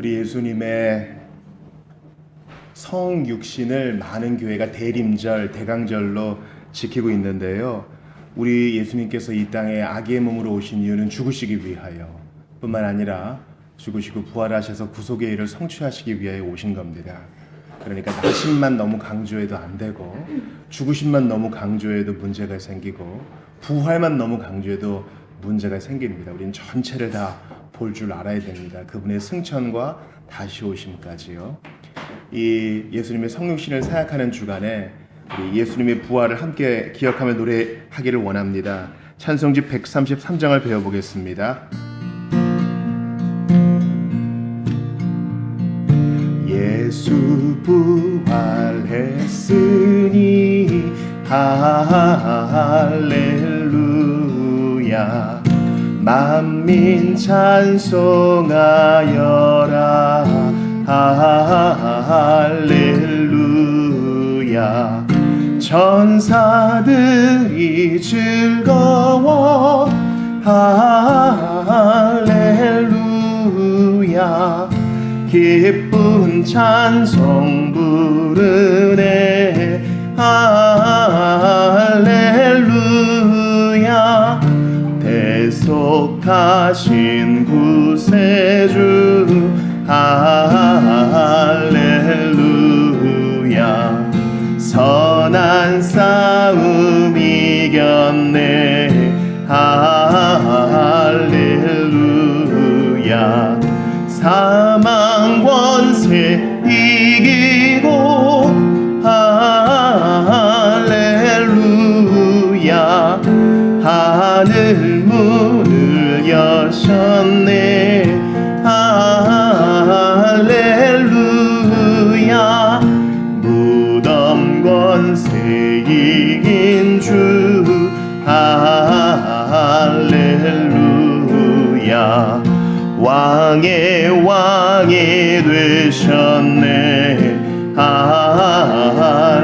우리 예수님의 성육신을 많은 교회가 대림절, 대강절로 지키고 있는데요. 우리 예수님께서 이 땅에 아기의 몸으로 오신 이유는 죽으시기 위하여 뿐만 아니라 죽으시고 부활하셔서 구속의 일을 성취하시기 위하여 오신 겁니다. 그러니까 나심만 너무 강조해도 안 되고, 죽으심만 너무 강조해도 문제가 생기고, 부활만 너무 강조해도 문제가 생깁니다. 우리는 전체를 다 볼 줄 알아야 됩니다. 그분의 승천과 다시 오심까지요. 이 예수님의 성육신을 생각하는 주간에 우리 예수님의 부활을 함께 기억하며 노래하기를 원합니다. 찬송지 133장을 배워보겠습니다. 예수 부활했으니 할렐루야, 만민 찬송하여라 할렐루야, 천사들이 즐거워 할렐루야, 기쁜 찬송 부르네 할렐루야, 대속하신 구세주 할렐루야, 선한 싸움 이겼네 할렐루야, 사망 권세 이기고 할렐루야, 하늘 문을 여셨네 할렐루야, 무덤 권세 이긴 주 할렐루야, 왕의 왕이 되셨네 할렐루야,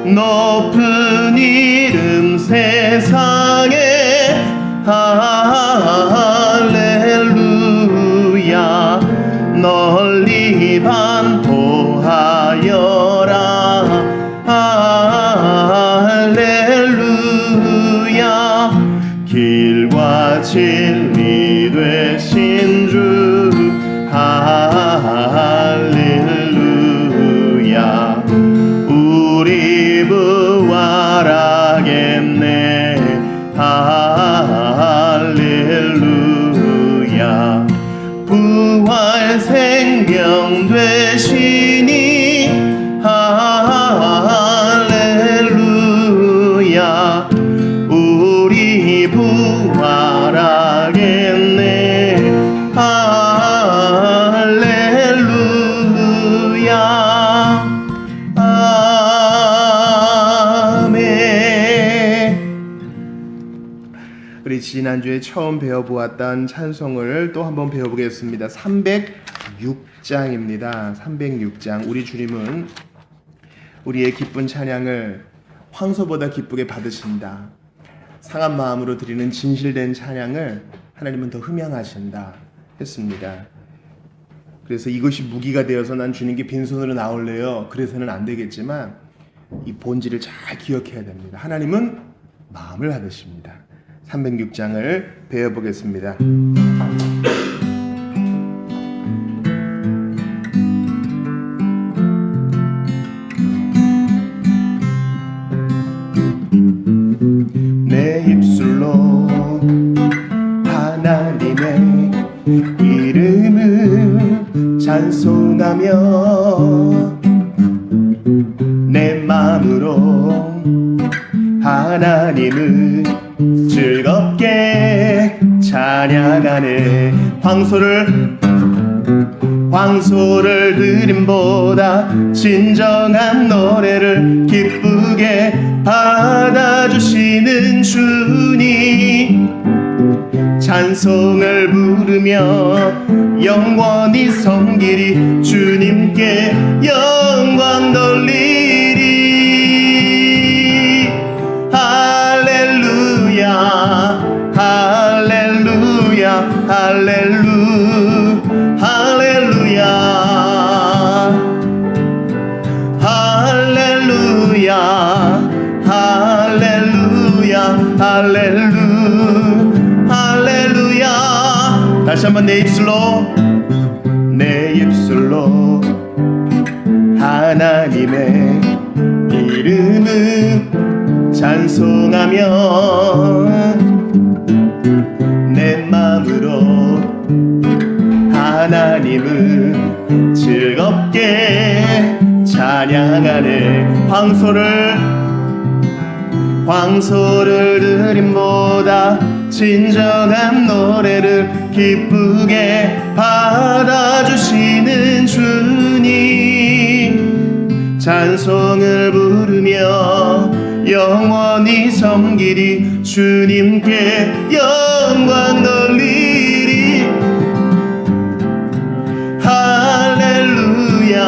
높은 이름 세상에 할렐루야, 널리 반포하여라 할렐루야, 길과 진리 되신 주 할렐루야, 우리 부활하겠네 할렐루야, 부활 생명 되시니 할렐루야, 우리 부활하겠네 할렐루야 아멘. 우리 지난주에 처음 배워보았던 찬송을 또 한번 배워보겠습니다. 306장입니다. 306장. 우리 주님은 우리의 기쁜 찬양을 황소보다 기쁘게 받으신다. 상한 마음으로 드리는 진실된 찬양을 하나님은 더 흠양하신다 했습니다. 그래서 이것이 무기가 되어서 난 주님께 빈손으로 나올래요, 그래서는 안 되겠지만 이 본질을 잘 기억해야 됩니다. 하나님은 마음을 받으십니다. 306장을 배워보겠습니다. 하나님의 이름을 찬송하며 내 마음으로 하나님을 즐겁게 찬양하네. 황소를 드림보다 진정한 노래를 기쁘게 받아주시는 주님, 찬송을 부르며 영원히 섬기리, 주님께 영광 돌리리. 할렐루야 할렐루야 할렐루야 다시 한번 내 입술로 하나님의 이름을 찬송하며 내 마음으로 하나님을 즐겁게 찬양하네. 황소를 드림보다 진정한 노래를 기쁘게 받아주시는 주님, 찬송을 부르며 영원히 섬기리. 주님께 영광 돌리리. 할렐루야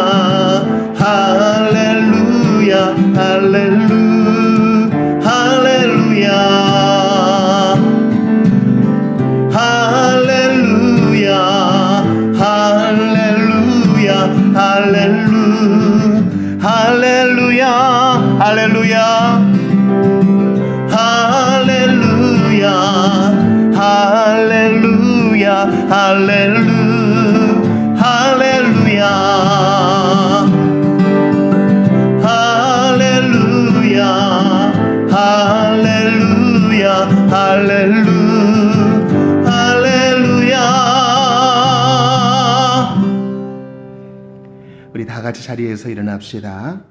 할렐루야 할렐루야 할렐루야 할렐루야 할렐루야 할렐루야 할렐루야 할렐루야 할렐루야 할렐루야 할렐루야 할렐루야 할렐루야. 우리 다 같이 자리에서 일어납시다.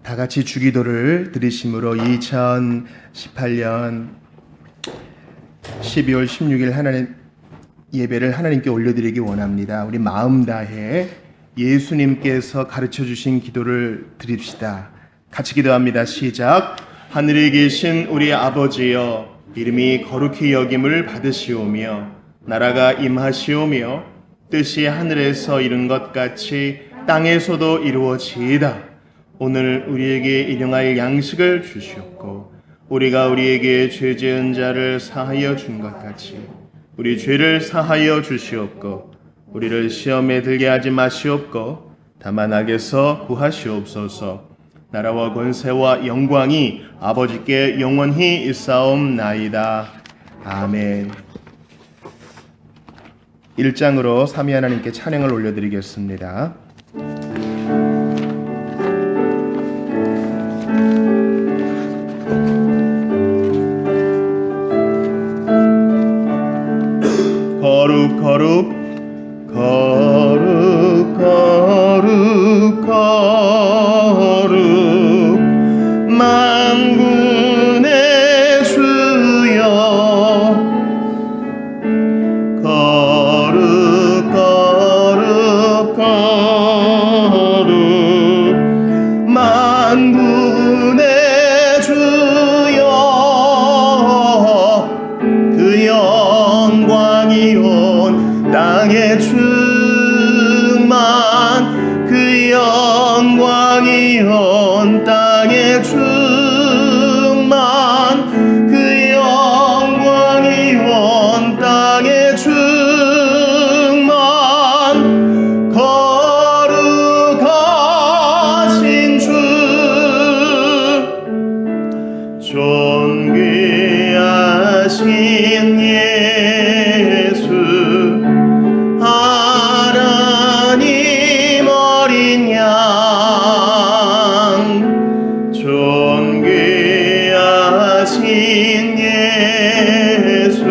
다 같이 주기도를 드리심으로 2018년 12월 16일 하나님 예배를 하나님께 올려드리기 원합니다. 우리 마음 다해 예수님께서 가르쳐 주신 기도를 드립시다. 같이 기도합니다. 시작. 하늘에 계신 우리 아버지여, 이름이 거룩히 여김을 받으시오며 나라가 임하시오며 뜻이 하늘에서 이룬 것 같이 땅에서도 이루어지이다. 오늘 우리에게 일용할 양식을 주시옵고 우리가 우리에게 죄 지은 자를 사하여 준 것 같이 우리 죄를 사하여 주시옵고 우리를 시험에 들게 하지 마시옵고 다만 악에서 구하시옵소서. 나라와 권세와 영광이 아버지께 영원히 있사옵나이다. 아멘. 1장으로 삼위 하나님께 찬양을 올려드리겠습니다. 거룩 거룩 거룩 거룩 거룩 만군의 주여 거룩 거룩 거룩 만군의 주여 그 영광이 온 땅에 충만 그 영광이 온 땅에 충만 그 영광이 온 땅에 충만 거룩하신 주 존귀하신 예수 하나님 어린 양 존귀하신 예수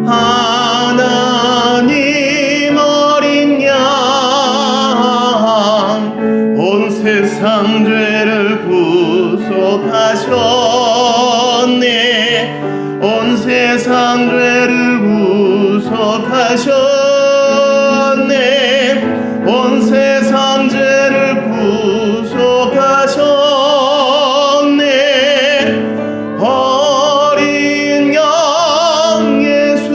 하나님 어린 양 온 세상 죄를 구속하셨네 온 세상 죄를 구속하셨네 온 세상 죄를 구속하셨네 어린 양 예수.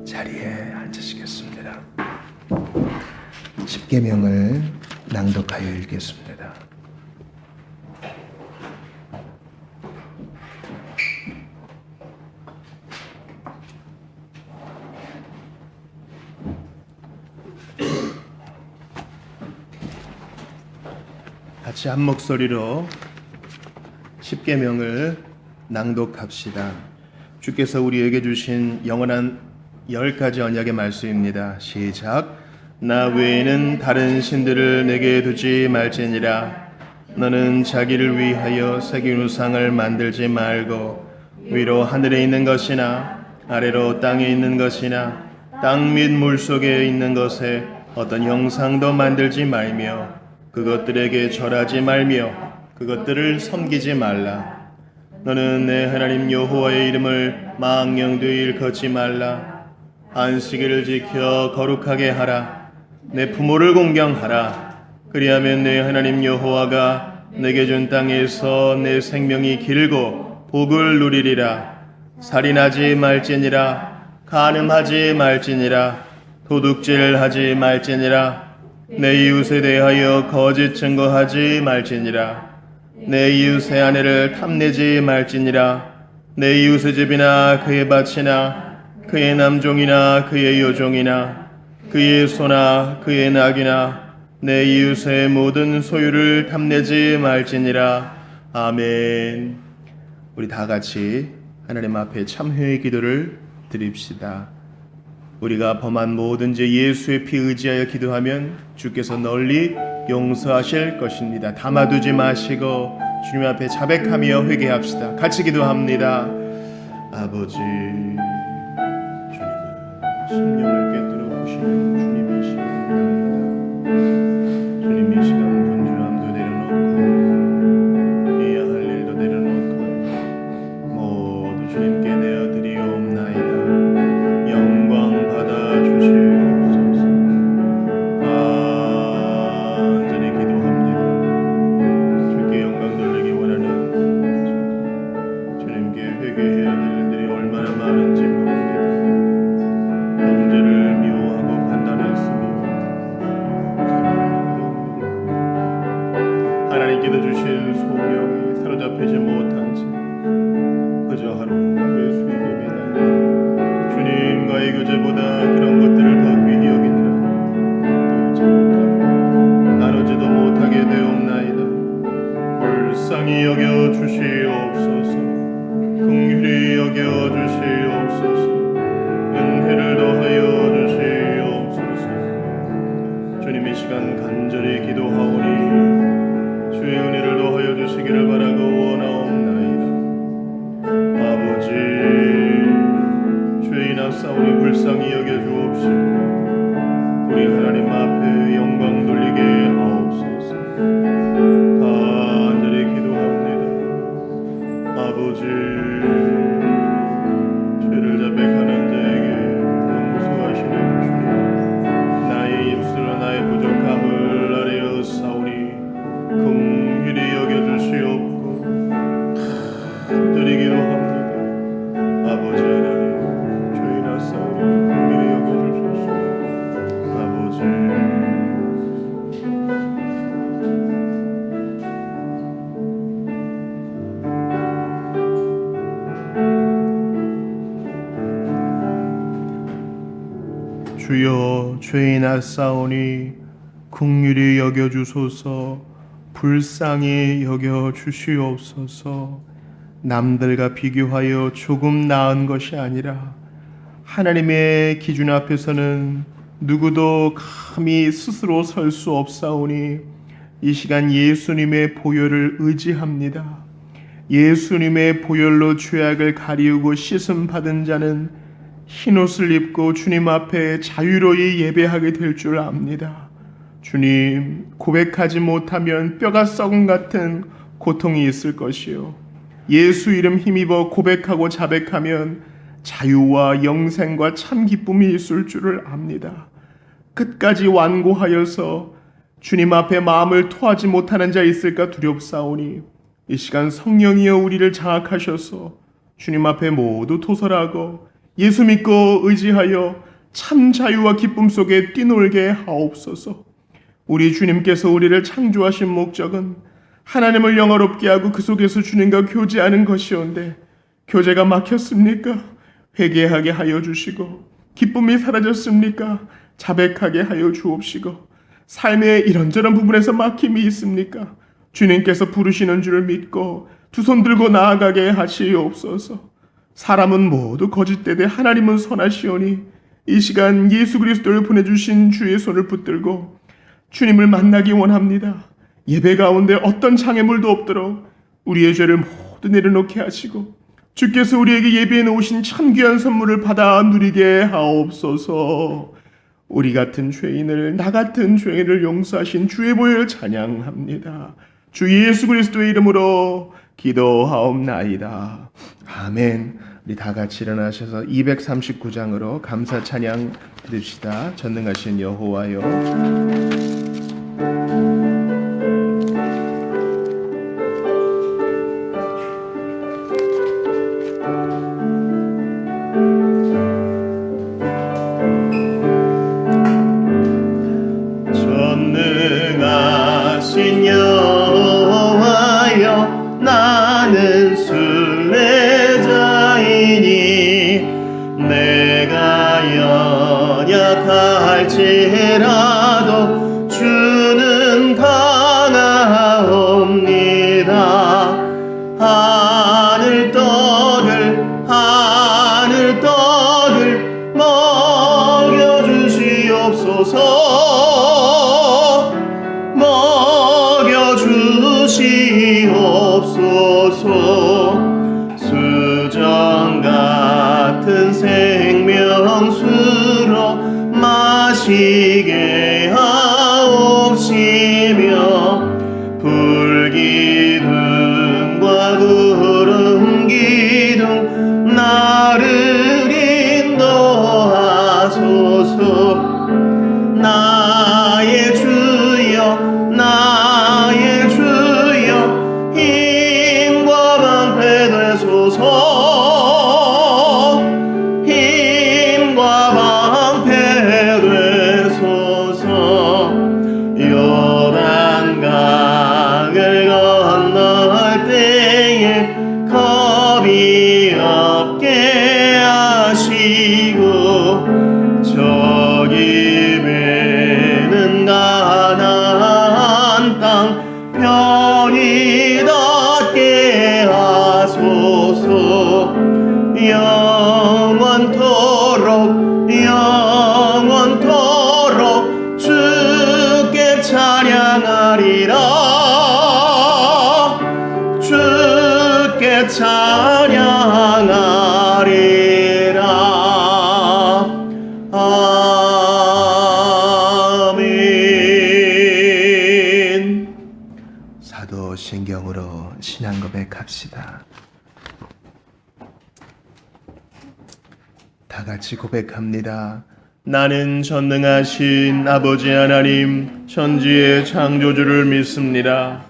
자리에 앉으시겠습니다. 십계명을 낭독하여 읽겠습니다. 같이 한 목소리로 십계명을 낭독합시다. 주께서 우리에게 주신 영원한 10가지 언약의 말씀입니다. 시작. 나 외에는 다른 신들을 내게 두지 말지니라. 너는 자기를 위하여 새긴 우상을 만들지 말고 위로 하늘에 있는 것이나 아래로 땅에 있는 것이나 땅 및 물속에 있는 것에 어떤 형상도 만들지 말며 그것들에게 절하지 말며 그것들을 섬기지 말라. 너는 내 하나님 여호와의 이름을 망령되이 일컫지 말라. 안식일을 지켜 거룩하게 하라. 내 부모를 공경하라. 그리하면 내 하나님 여호와가 내게 준 땅에서 내 생명이 길고 복을 누리리라. 살인하지 말지니라. 간음하지 말지니라. 도둑질하지 말지니라. 내 이웃에 대하여 거짓 증거하지 말지니라. 내 이웃의 아내를 탐내지 말지니라. 내 이웃의 집이나 그의 밭이나 그의 남종이나 그의 여종이나 그의 소나 그의 낙이나 내 이웃의 모든 소유를 탐내지 말지니라. 아멘. 우리 다 같이 하나님 앞에 참회의 기도를 드립시다. 우리가 범한 모든 죄 예수의 피 의지하여 기도하면 주께서 널리 용서하실 것입니다. 담아두지 마시고 주님 앞에 자백하며 회개합시다. 같이 기도합니다. 아버지, 주님은 심령을 깨뜨려 보시는 주님이십니다. 주님 이 시간 분주함도 내려놓고 해야 할 일도 내려놓고 모두 주님께 내어드리옵나이다. 영광 받아 주시옵소서. 간절히 기도합니다. 주께 영광 돌리기 원하는 주님께 회개해야 할 일들이 얼마나 많은지 모릅니다. 범죄를 미워하고 판단했으며 하나님께서 주신 소명이 사로잡히지 못한 채 그저 하루하루의 수익에 매달려 주님과의 교제보다 그런 것들을 더 귀히 여기느라 또 잘못하고 나누지도 못하게 되옵나이다. 불쌍히 여겨 주시옵소서. 긍휼히 여겨 주시옵소서. 은혜를 더하여 주시옵소서. 주님 이 시간 간절히 기도하오니 주의 은혜를 더하여 주시기를 바라고 원하옵나이다. 아버지, 죄인 앞사오니 불쌍히 여겨 주옵시고 우리 하나님 앞에 영광 돌리게 하옵소서. 간절히 기도합니다. 아버지, 죄를 자백하는 자에게 용서하시는 주님, 나의 입술로 나의 부족함을 아뢰어 사오니 긍휼히 여겨주시옵고 간절히 기도합니다. 아버지 하나님, 죄인아 싸우니 긍휼히 여겨주소서. 아버지, 주여, 죄인아 싸우니 긍휼히 여겨주소서. 불쌍히 여겨 주시옵소서. 남들과 비교하여 조금 나은 것이 아니라 하나님의 기준 앞에서는 누구도 감히 스스로 설 수 없사오니 이 시간 예수님의 보혈을 의지합니다. 예수님의 보혈로 죄악을 가리우고 씻음 받은 자는 흰옷을 입고 주님 앞에 자유로이 예배하게 될 줄 압니다. 주님, 고백하지 못하면 뼈가 썩은 같은 고통이 있을 것이요, 예수 이름 힘입어 고백하고 자백하면 자유와 영생과 참 기쁨이 있을 줄을 압니다. 끝까지 완고하여서 주님 앞에 마음을 토하지 못하는 자 있을까 두렵사오니 이 시간 성령이여 우리를 장악하셔서 주님 앞에 모두 토설하고 예수 믿고 의지하여 참 자유와 기쁨 속에 뛰놀게 하옵소서. 우리 주님께서 우리를 창조하신 목적은 하나님을 영화롭게 하고 그 속에서 주님과 교제하는 것이온데 교제가 막혔습니까? 회개하게 하여 주시고 기쁨이 사라졌습니까? 자백하게 하여 주옵시고 삶의 이런저런 부분에서 막힘이 있습니까? 주님께서 부르시는 줄을 믿고 두 손 들고 나아가게 하시옵소서. 사람은 모두 거짓되되 하나님은 선하시오니 이 시간 예수 그리스도를 보내주신 주의 손을 붙들고 주님을 만나기 원합니다. 예배 가운데 어떤 장애물도 없도록 우리의 죄를 모두 내려놓게 하시고 주께서 우리에게 예비해 놓으신 참 귀한 선물을 받아 누리게 하옵소서. 우리 같은 죄인을, 나 같은 죄인을 용서하신 주의 보혈을 찬양합니다. 주 예수 그리스도의 이름으로 기도하옵나이다. 아멘. 우리 다 같이 일어나셔서 239장으로 감사 찬양 드립시다. 전능하신 여호와여. 전능하신 여호와여, 나는 순례자이니 내가 연약할지라도 주는 강하옵니다. 하늘 떡을 먹여주시옵소서. 수정 같은 생명수로 마시게 하옵시며 불기둥과 구름기둥 나를 인도하소서. 나의 주여, 나의 주여, 힘과 방패 되소서. 힘과 방패 되소서. 요단강을 건널 때에 겁이 없게 하시고 저기 배는 가나안 땅 편히 닿게 하소서. 영원토록 주께 찬양하리라. 주께 찬양하리라. 아멘. 사도신경으로 신앙 고백합시다. 다 같이 고백합니다. 나는 전능하신 아버지 하나님 천지의 창조주를 믿습니다.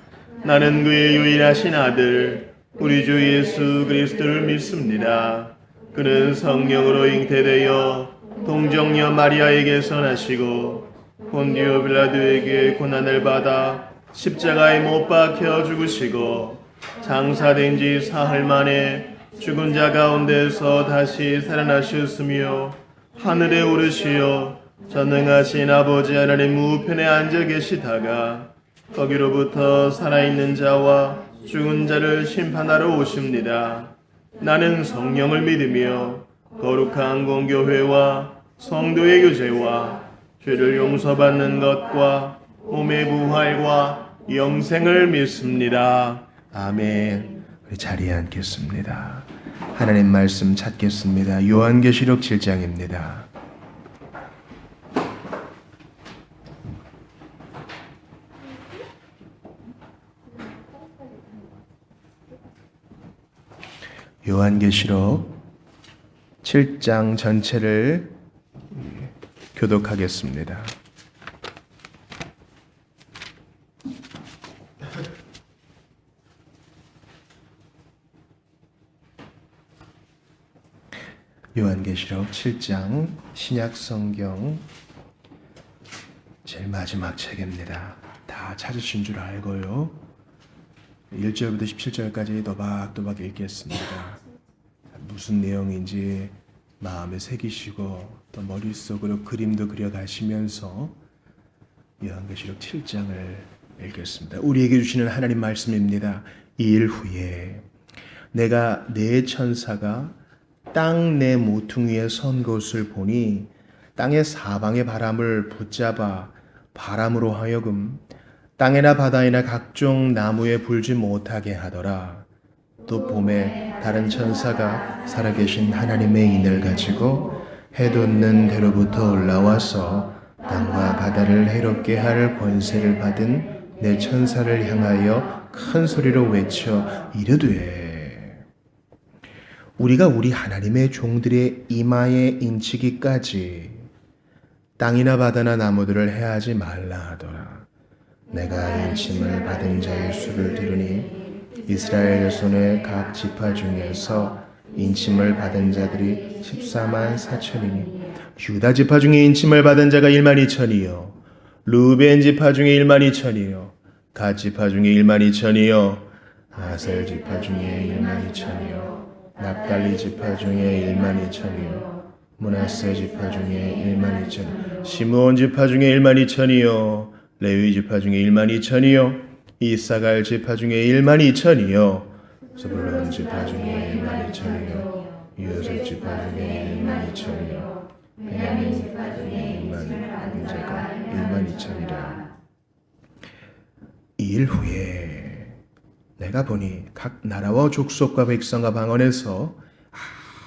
나는 그의 유일하신 아들 우리 주 예수 그리스도를 믿습니다. 그는 성령으로 잉태되어 동정녀 마리아에게서 나시고 본디오 빌라도에게 고난을 받아 십자가에 못 박혀 죽으시고 장사된 지 사흘 만에 죽은 자 가운데서 다시 살아나셨으며 하늘에 오르시어 전능하신 아버지 하나님 우편에 앉아 계시다가 거기로부터 살아있는 자와 죽은 자를 심판하러 오십니다. 나는 성령을 믿으며 거룩한 공교회와 성도의 교제와 죄를 용서받는 것과 몸의 부활과 영생을 믿습니다. 아멘. 우리 자리에 앉겠습니다. 하나님 말씀 찾겠습니다. 요한계시록 7장입니다. 요한계시록 7장 전체를 교독하겠습니다. 요한계시록 7장 신약성경 제일 마지막 책입니다. 다 찾으신 줄 알고요. 1절부터 17절까지 또박또박 읽겠습니다. 무슨 내용인지 마음에 새기시고 또 머릿속으로 그림도 그려가시면서 요한계시록 7장을 읽겠습니다. 우리에게 주시는 하나님 말씀입니다. 이 일 후에 내가 네 천사가 땅 내 모퉁이에 선 것을 보니 땅의 사방의 바람을 붙잡아 바람으로 하여금 땅이나 바다이나 각종 나무에 불지 못하게 하더라. 또 봄에 다른 천사가 살아계신 하나님의 인을 가지고 해 돋는 데로부터 올라와서 땅과 바다를 해롭게 할 권세를 받은 내 천사를 향하여 큰 소리로 외쳐 이르되 우리가 우리 하나님의 종들의 이마에 인치기까지 땅이나 바다나 나무들을 해하지 말라 하더라. 내가 인침을 받은 자의 수를 들으니 이스라엘 손의 각 지파 중에서 인침을 받은 자들이 14만 4천이니 유다 지파 중에 인침을 받은 자가 1만 2천이요 루벤 지파 중에 1만 2천이요 갓 지파 중에 1만 2천이요 아셀 지파 중에 1만 2천이요 납달리 지파 중에 1만 2천이요 므낫세 지파 중에 1만 2천 시므온 지파 중에 1만 2천이요 레위 지파 중에 1만 2천이요 이사갈 지파 중에 1만 2천이요 스불론 지파 중에 1만 2천이요 요셉 지파 중에 1만 2천이요 베냐민 지파 중에 1만 자가 1만 2천이라. 이 일 후에 내가 보니 각 나라와 족속과 백성과 방언에서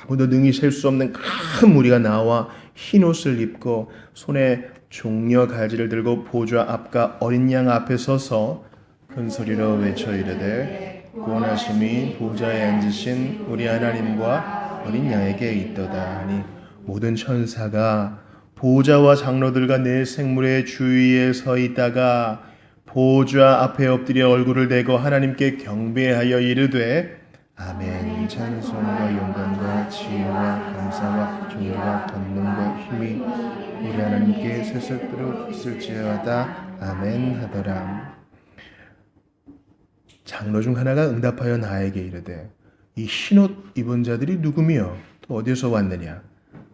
아무도 능히 셀 수 없는 큰 무리가 나와 흰 옷을 입고 손에 종려 가지를 들고 보좌 앞과 어린 양 앞에 서서 큰 소리로 외쳐 이르되 구원하심이 보좌에 앉으신 우리 하나님과 어린 양에게 있도다 하니 모든 천사가 보좌와 장로들과 네 생물의 주위에 서 있다가 보좌 앞에 엎드려 얼굴을 대고 하나님께 경배하여 이르되 아멘. 찬송과 영광과 지혜와 감사와 존귀와 권능과 힘이 우리 하나님께 세세토록 있을지어다. 아멘 하더라. 장로 중 하나가 응답하여 나에게 이르되 이 흰옷 입은 자들이 누구며 또 어디서 왔느냐?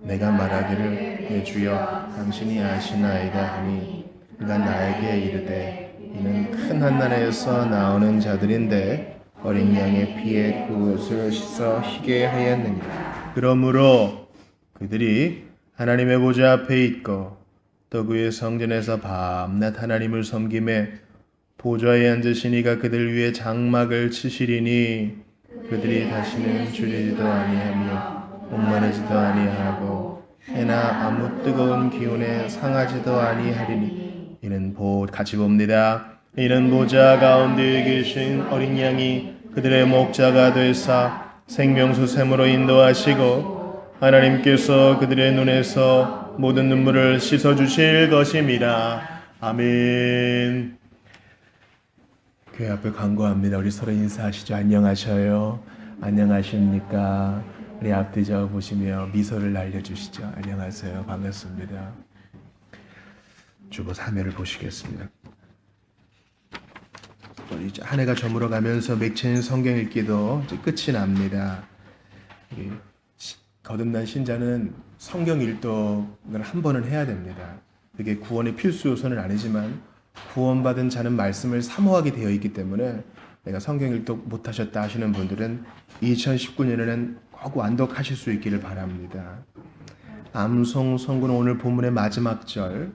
내가 말하기를 내 주여 당신이 아시나이다 하니 그가 나에게 이르되 이는 큰 한나라에서 나오는 자들인데 어린 양의 피에 그 옷을 씻어 희게 하였느니라. 그러므로 그들이 하나님의 보좌 앞에 있고 또 그의 성전에서 밤낮 하나님을 섬김에 보좌에 앉으신 이가 그들 위에 장막을 치시리니 그들이 다시는 줄이지도 아니하며 목마르지도 아니하고 해나 아무 뜨거운 기운에 상하지도 아니하리니 이는 같이 봅니다. 이는 보좌 가운데 계신 어린 양이 그들의 목자가 되사 생명수 샘으로 인도하시고 하나님께서 그들의 눈에서 모든 눈물을 씻어주실 것입니다. 아멘. 교회 앞에 광고합니다. 우리 서로 인사하시죠. 안녕하셔요. 안녕하십니까. 우리 앞뒤 저 보시며 미소를 날려주시죠. 안녕하세요. 반갑습니다. 주보 3회를 보시겠습니다. 이제 한 해가 저물어가면서 맥체인 성경 읽기도 이제 끝이 납니다. 거듭난 신자는 성경 일독을 한 번은 해야 됩니다. 그게 구원의 필수 요소는 아니지만 구원받은 자는 말씀을 사모하게 되어 있기 때문에 내가 성경 일독 못하셨다 하시는 분들은 2019년에는 꼭 완독하실 수 있기를 바랍니다. 암송 선구는 오늘 본문의 마지막 절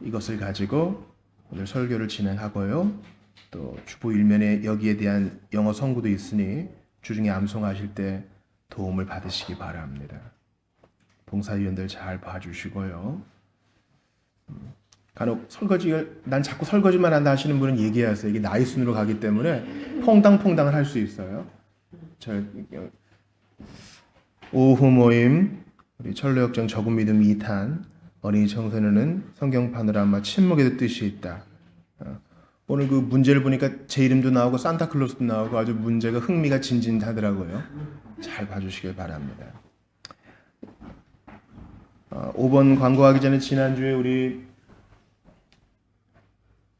이것을 가지고 오늘 설교를 진행하고요. 또 주보 일면에 여기에 대한 영어 선구도 있으니 주중에 암송하실 때 도움을 받으시기 바랍니다. 봉사위원들 잘 봐주시고요. 간혹 설거지를 난 자꾸 설거지만 한다 하시는 분은 얘기하세요. 이게 나이 순으로 가기 때문에 퐁당퐁당을 할 수 있어요. 오후 모임 우리 철로역정 적은 믿음 2탄 어린이 청소년은 성경 파노라마 침묵의 뜻이 있다. 오늘 그 문제를 보니까 제 이름도 나오고 산타클로스도 나오고 아주 문제가 흥미가 진진하더라고요. 잘 봐주시길 바랍니다. 5번 광고하기 전에 지난주에 우리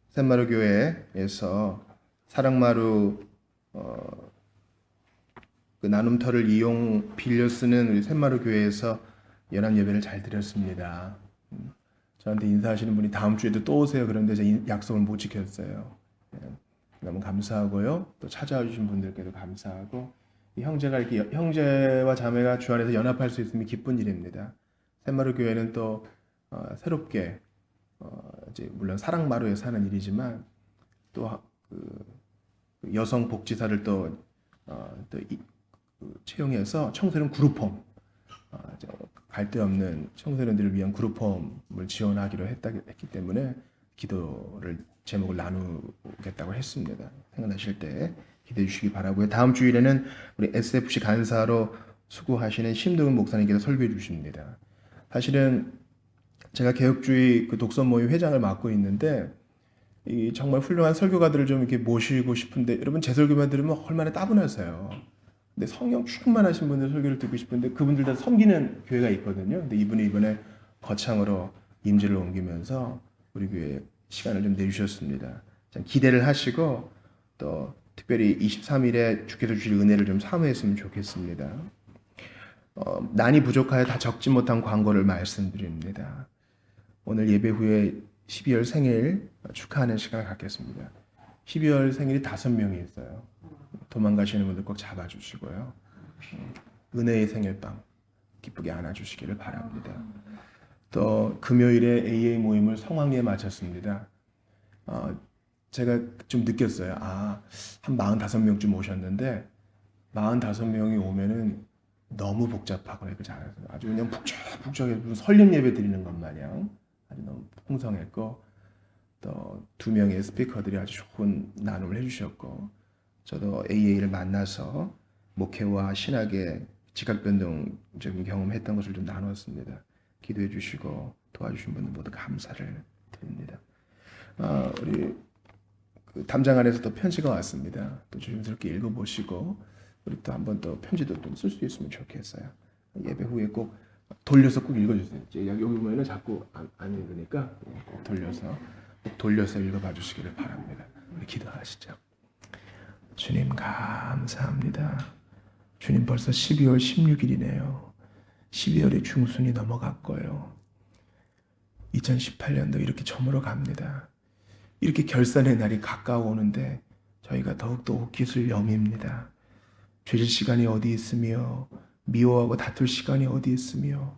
샘마루 교회에서 사랑마루 그 나눔터를 빌려 쓰는 우리 샘마루 교회에서 연합 예배를 잘 드렸습니다. 저한테 인사하시는 분이 다음 주에도 또 오세요. 그런데 제가 약속을 못 지켰어요. 너무 감사하고요. 또 찾아와 주신 분들께도 감사하고 이 형제가 이렇게 형제와 자매가 주 안에서 연합할 수 있으면 기쁜 일입니다. 새마을 교회는 또 새롭게 이제 물론 사랑마루에 사는 일이지만 또 여성 복지사를 채용해서 청소년 그룹홈 갈데 없는 청소년들을 위한 그룹홈을 지원하기로 했기 때문에 기도를 제목을 나누겠다고 했습니다. 생각나실 때 기대해 주시기 바라고요. 다음 주일에는 우리 SFC 간사로 수고하시는 심동훈 목사님께서 설교해 주십니다. 사실은 제가 개혁주의 독서 모임 회장을 맡고 있는데 이 정말 훌륭한 설교가들을 좀 이렇게 모시고 싶은데 여러분 제 설교만 들으면 얼마나 따분하세요. 근데 성령 충만하신 분들 설교를 듣고 싶은데 그분들 다 섬기는 교회가 있거든요. 근데 이분이 이번에 거창으로 임지를 옮기면서 우리 교회에 시간을 좀 내주셨습니다. 참 기대를 하시고 또 특별히 23일에 주께서 주실 은혜를 좀 사모했으면 좋겠습니다. 난이 부족하여 다 적지 못한 광고를 말씀드립니다. 오늘 예배 후에 12월 생일 축하하는 시간을 갖겠습니다. 12월 생일이 5명이 있어요. 도망가시는 분들 꼭 잡아주시고요. 은혜의 생일빵 기쁘게 안아주시기를 바랍니다. 또 금요일에 AA 모임을 성황리에 마쳤습니다. 제가 좀 느꼈어요. 한 45명쯤 오셨는데 45명이 오면은 너무 복잡하고 이렇게 잘해서 아주 그냥 북적북적해 무슨 설령 예배 드리는 것 마냥 아주 너무 풍성했고 또 2명의 스피커들이 아주 좋은 나눔을 해주셨고 저도 AA를 만나서 목회와 신학의 지각변동적인 경험했던 것을 좀 나눴습니다. 기도해 주시고 도와주신 분들 모두 감사를 드립니다. 우리 담장 안에서 또 편지가 왔습니다. 또 조심스럽게 읽어보시고 우리 또 한번 또 편지도 좀 쓸 수 있으면 좋겠어요. 예배 후에 꼭 돌려서 꼭 읽어주세요. 여기 보면은 자꾸 안 읽으니까 꼭 돌려서 읽어봐 주시기를 바랍니다. 우리 기도하시죠. 주님 감사합니다. 주님 벌써 12월 16일이네요. 12월의 중순이 넘어갔고요. 2018년도 이렇게 저물어 갑니다. 이렇게 결산의 날이 가까워오는데 저희가 더욱더 옷깃을 여밉니다. 죄질 시간이 어디 있으며 미워하고 다툴 시간이 어디 있으며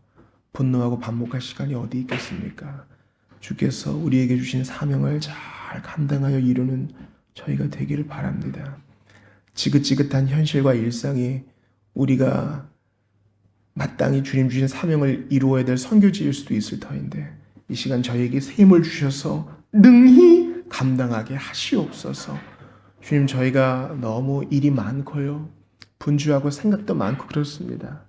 분노하고 반목할 시간이 어디 있겠습니까? 주께서 우리에게 주신 사명을 잘 감당하여 이루는 저희가 되기를 바랍니다. 지긋지긋한 현실과 일상이 우리가 마땅히 주님 주신 사명을 이루어야 될 선교지일 수도 있을 터인데 이 시간 저희에게 새 힘을 주셔서 능히 감당하게 하시옵소서. 주님 저희가 너무 일이 많고요. 분주하고 생각도 많고 그렇습니다.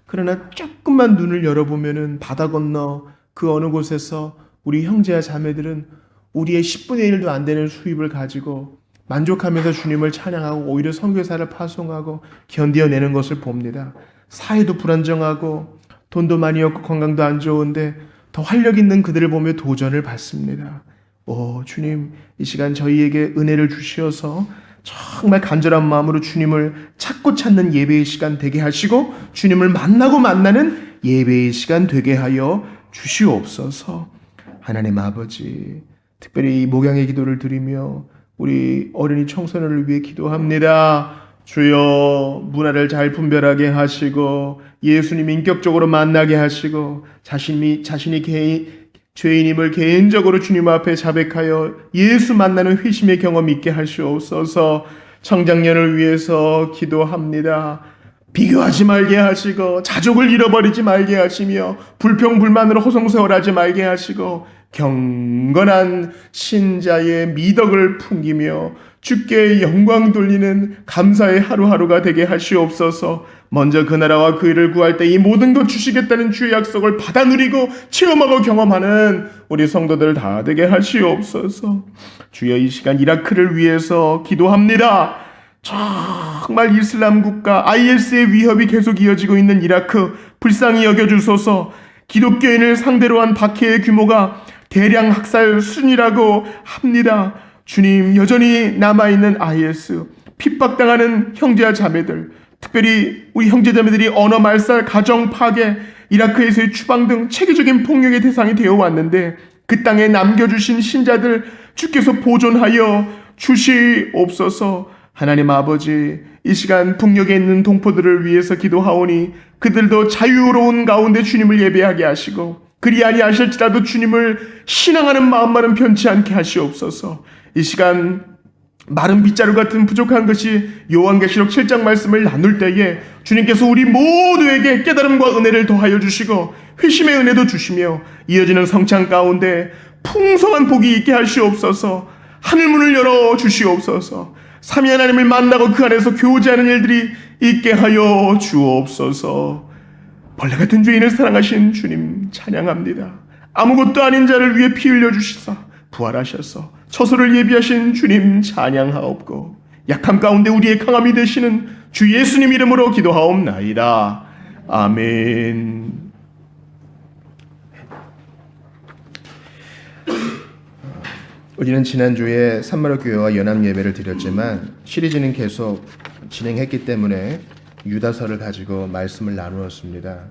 그러나 조금만 눈을 열어보면은 바다 건너 그 어느 곳에서 우리 형제와 자매들은 우리의 10분의 1도 안 되는 수입을 가지고 만족하면서 주님을 찬양하고 오히려 선교사를 파송하고 견뎌내는 것을 봅니다. 사회도 불안정하고 돈도 많이 없고 건강도 안 좋은데 더 활력 있는 그들을 보며 도전을 받습니다. 주님 이 시간 저희에게 은혜를 주시어서 정말 간절한 마음으로 주님을 찾고 찾는 예배의 시간 되게 하시고 주님을 만나고 만나는 예배의 시간 되게 하여 주시옵소서. 하나님 아버지 특별히 목양의 기도를 드리며 우리 어린이 청소년을 위해 기도합니다. 주여 문화를 잘 분별하게 하시고 예수님 인격적으로 만나게 하시고 자신이 죄인임을 개인적으로 주님 앞에 자백하여 예수 만나는 회심의 경험이 있게 하시옵소서. 청장년을 위해서 기도합니다. 비교하지 말게 하시고 자족을 잃어버리지 말게 하시며 불평불만으로 호송세월하지 말게 하시고 경건한 신자의 미덕을 풍기며 주께 영광 돌리는 감사의 하루하루가 되게 하시옵소서. 먼저 그 나라와 그 일을 구할 때 이 모든 것 주시겠다는 주의 약속을 받아 누리고 체험하고 경험하는 우리 성도들 다 되게 하시옵소서. 주여 이 시간 이라크를 위해서 기도합니다. 정말 이슬람 국가 IS의 위협이 계속 이어지고 있는 이라크 불쌍히 여겨주소서. 기독교인을 상대로 한 박해의 규모가 대량 학살 순이라고 합니다. 주님 여전히 남아있는 IS 핍박당하는 형제와 자매들 특별히 우리 형제자매들이 언어 말살, 가정 파괴, 이라크에서의 추방 등 체계적인 폭력의 대상이 되어 왔는데 그 땅에 남겨주신 신자들 주께서 보존하여 주시옵소서. 하나님 아버지, 이 시간 북녘에 있는 동포들을 위해서 기도하오니 그들도 자유로운 가운데 주님을 예배하게 하시고 그리 아니하실지라도 주님을 신앙하는 마음만은 변치 않게 하시옵소서. 이 시간 마른 빗자루 같은 부족한 것이 요한계시록 7장 말씀을 나눌 때에 주님께서 우리 모두에게 깨달음과 은혜를 더하여 주시고 회심의 은혜도 주시며 이어지는 성찬 가운데 풍성한 복이 있게 하시옵소서. 하늘문을 열어 주시옵소서. 삼위 하나님을 만나고 그 안에서 교제하는 일들이 있게 하여 주옵소서. 벌레 같은 죄인을 사랑하신 주님 찬양합니다. 아무것도 아닌 자를 위해 피 흘려 주시사 부활하셔서 처소를 예비하신 주님 찬양하옵고 약함 가운데 우리의 강함이 되시는 주 예수님 이름으로 기도하옵나이다. 아멘. 우리는 지난주에 산마르교회와 연합 예배를 드렸지만 시리즈는 계속 진행했기 때문에 유다서를 가지고 말씀을 나누었습니다.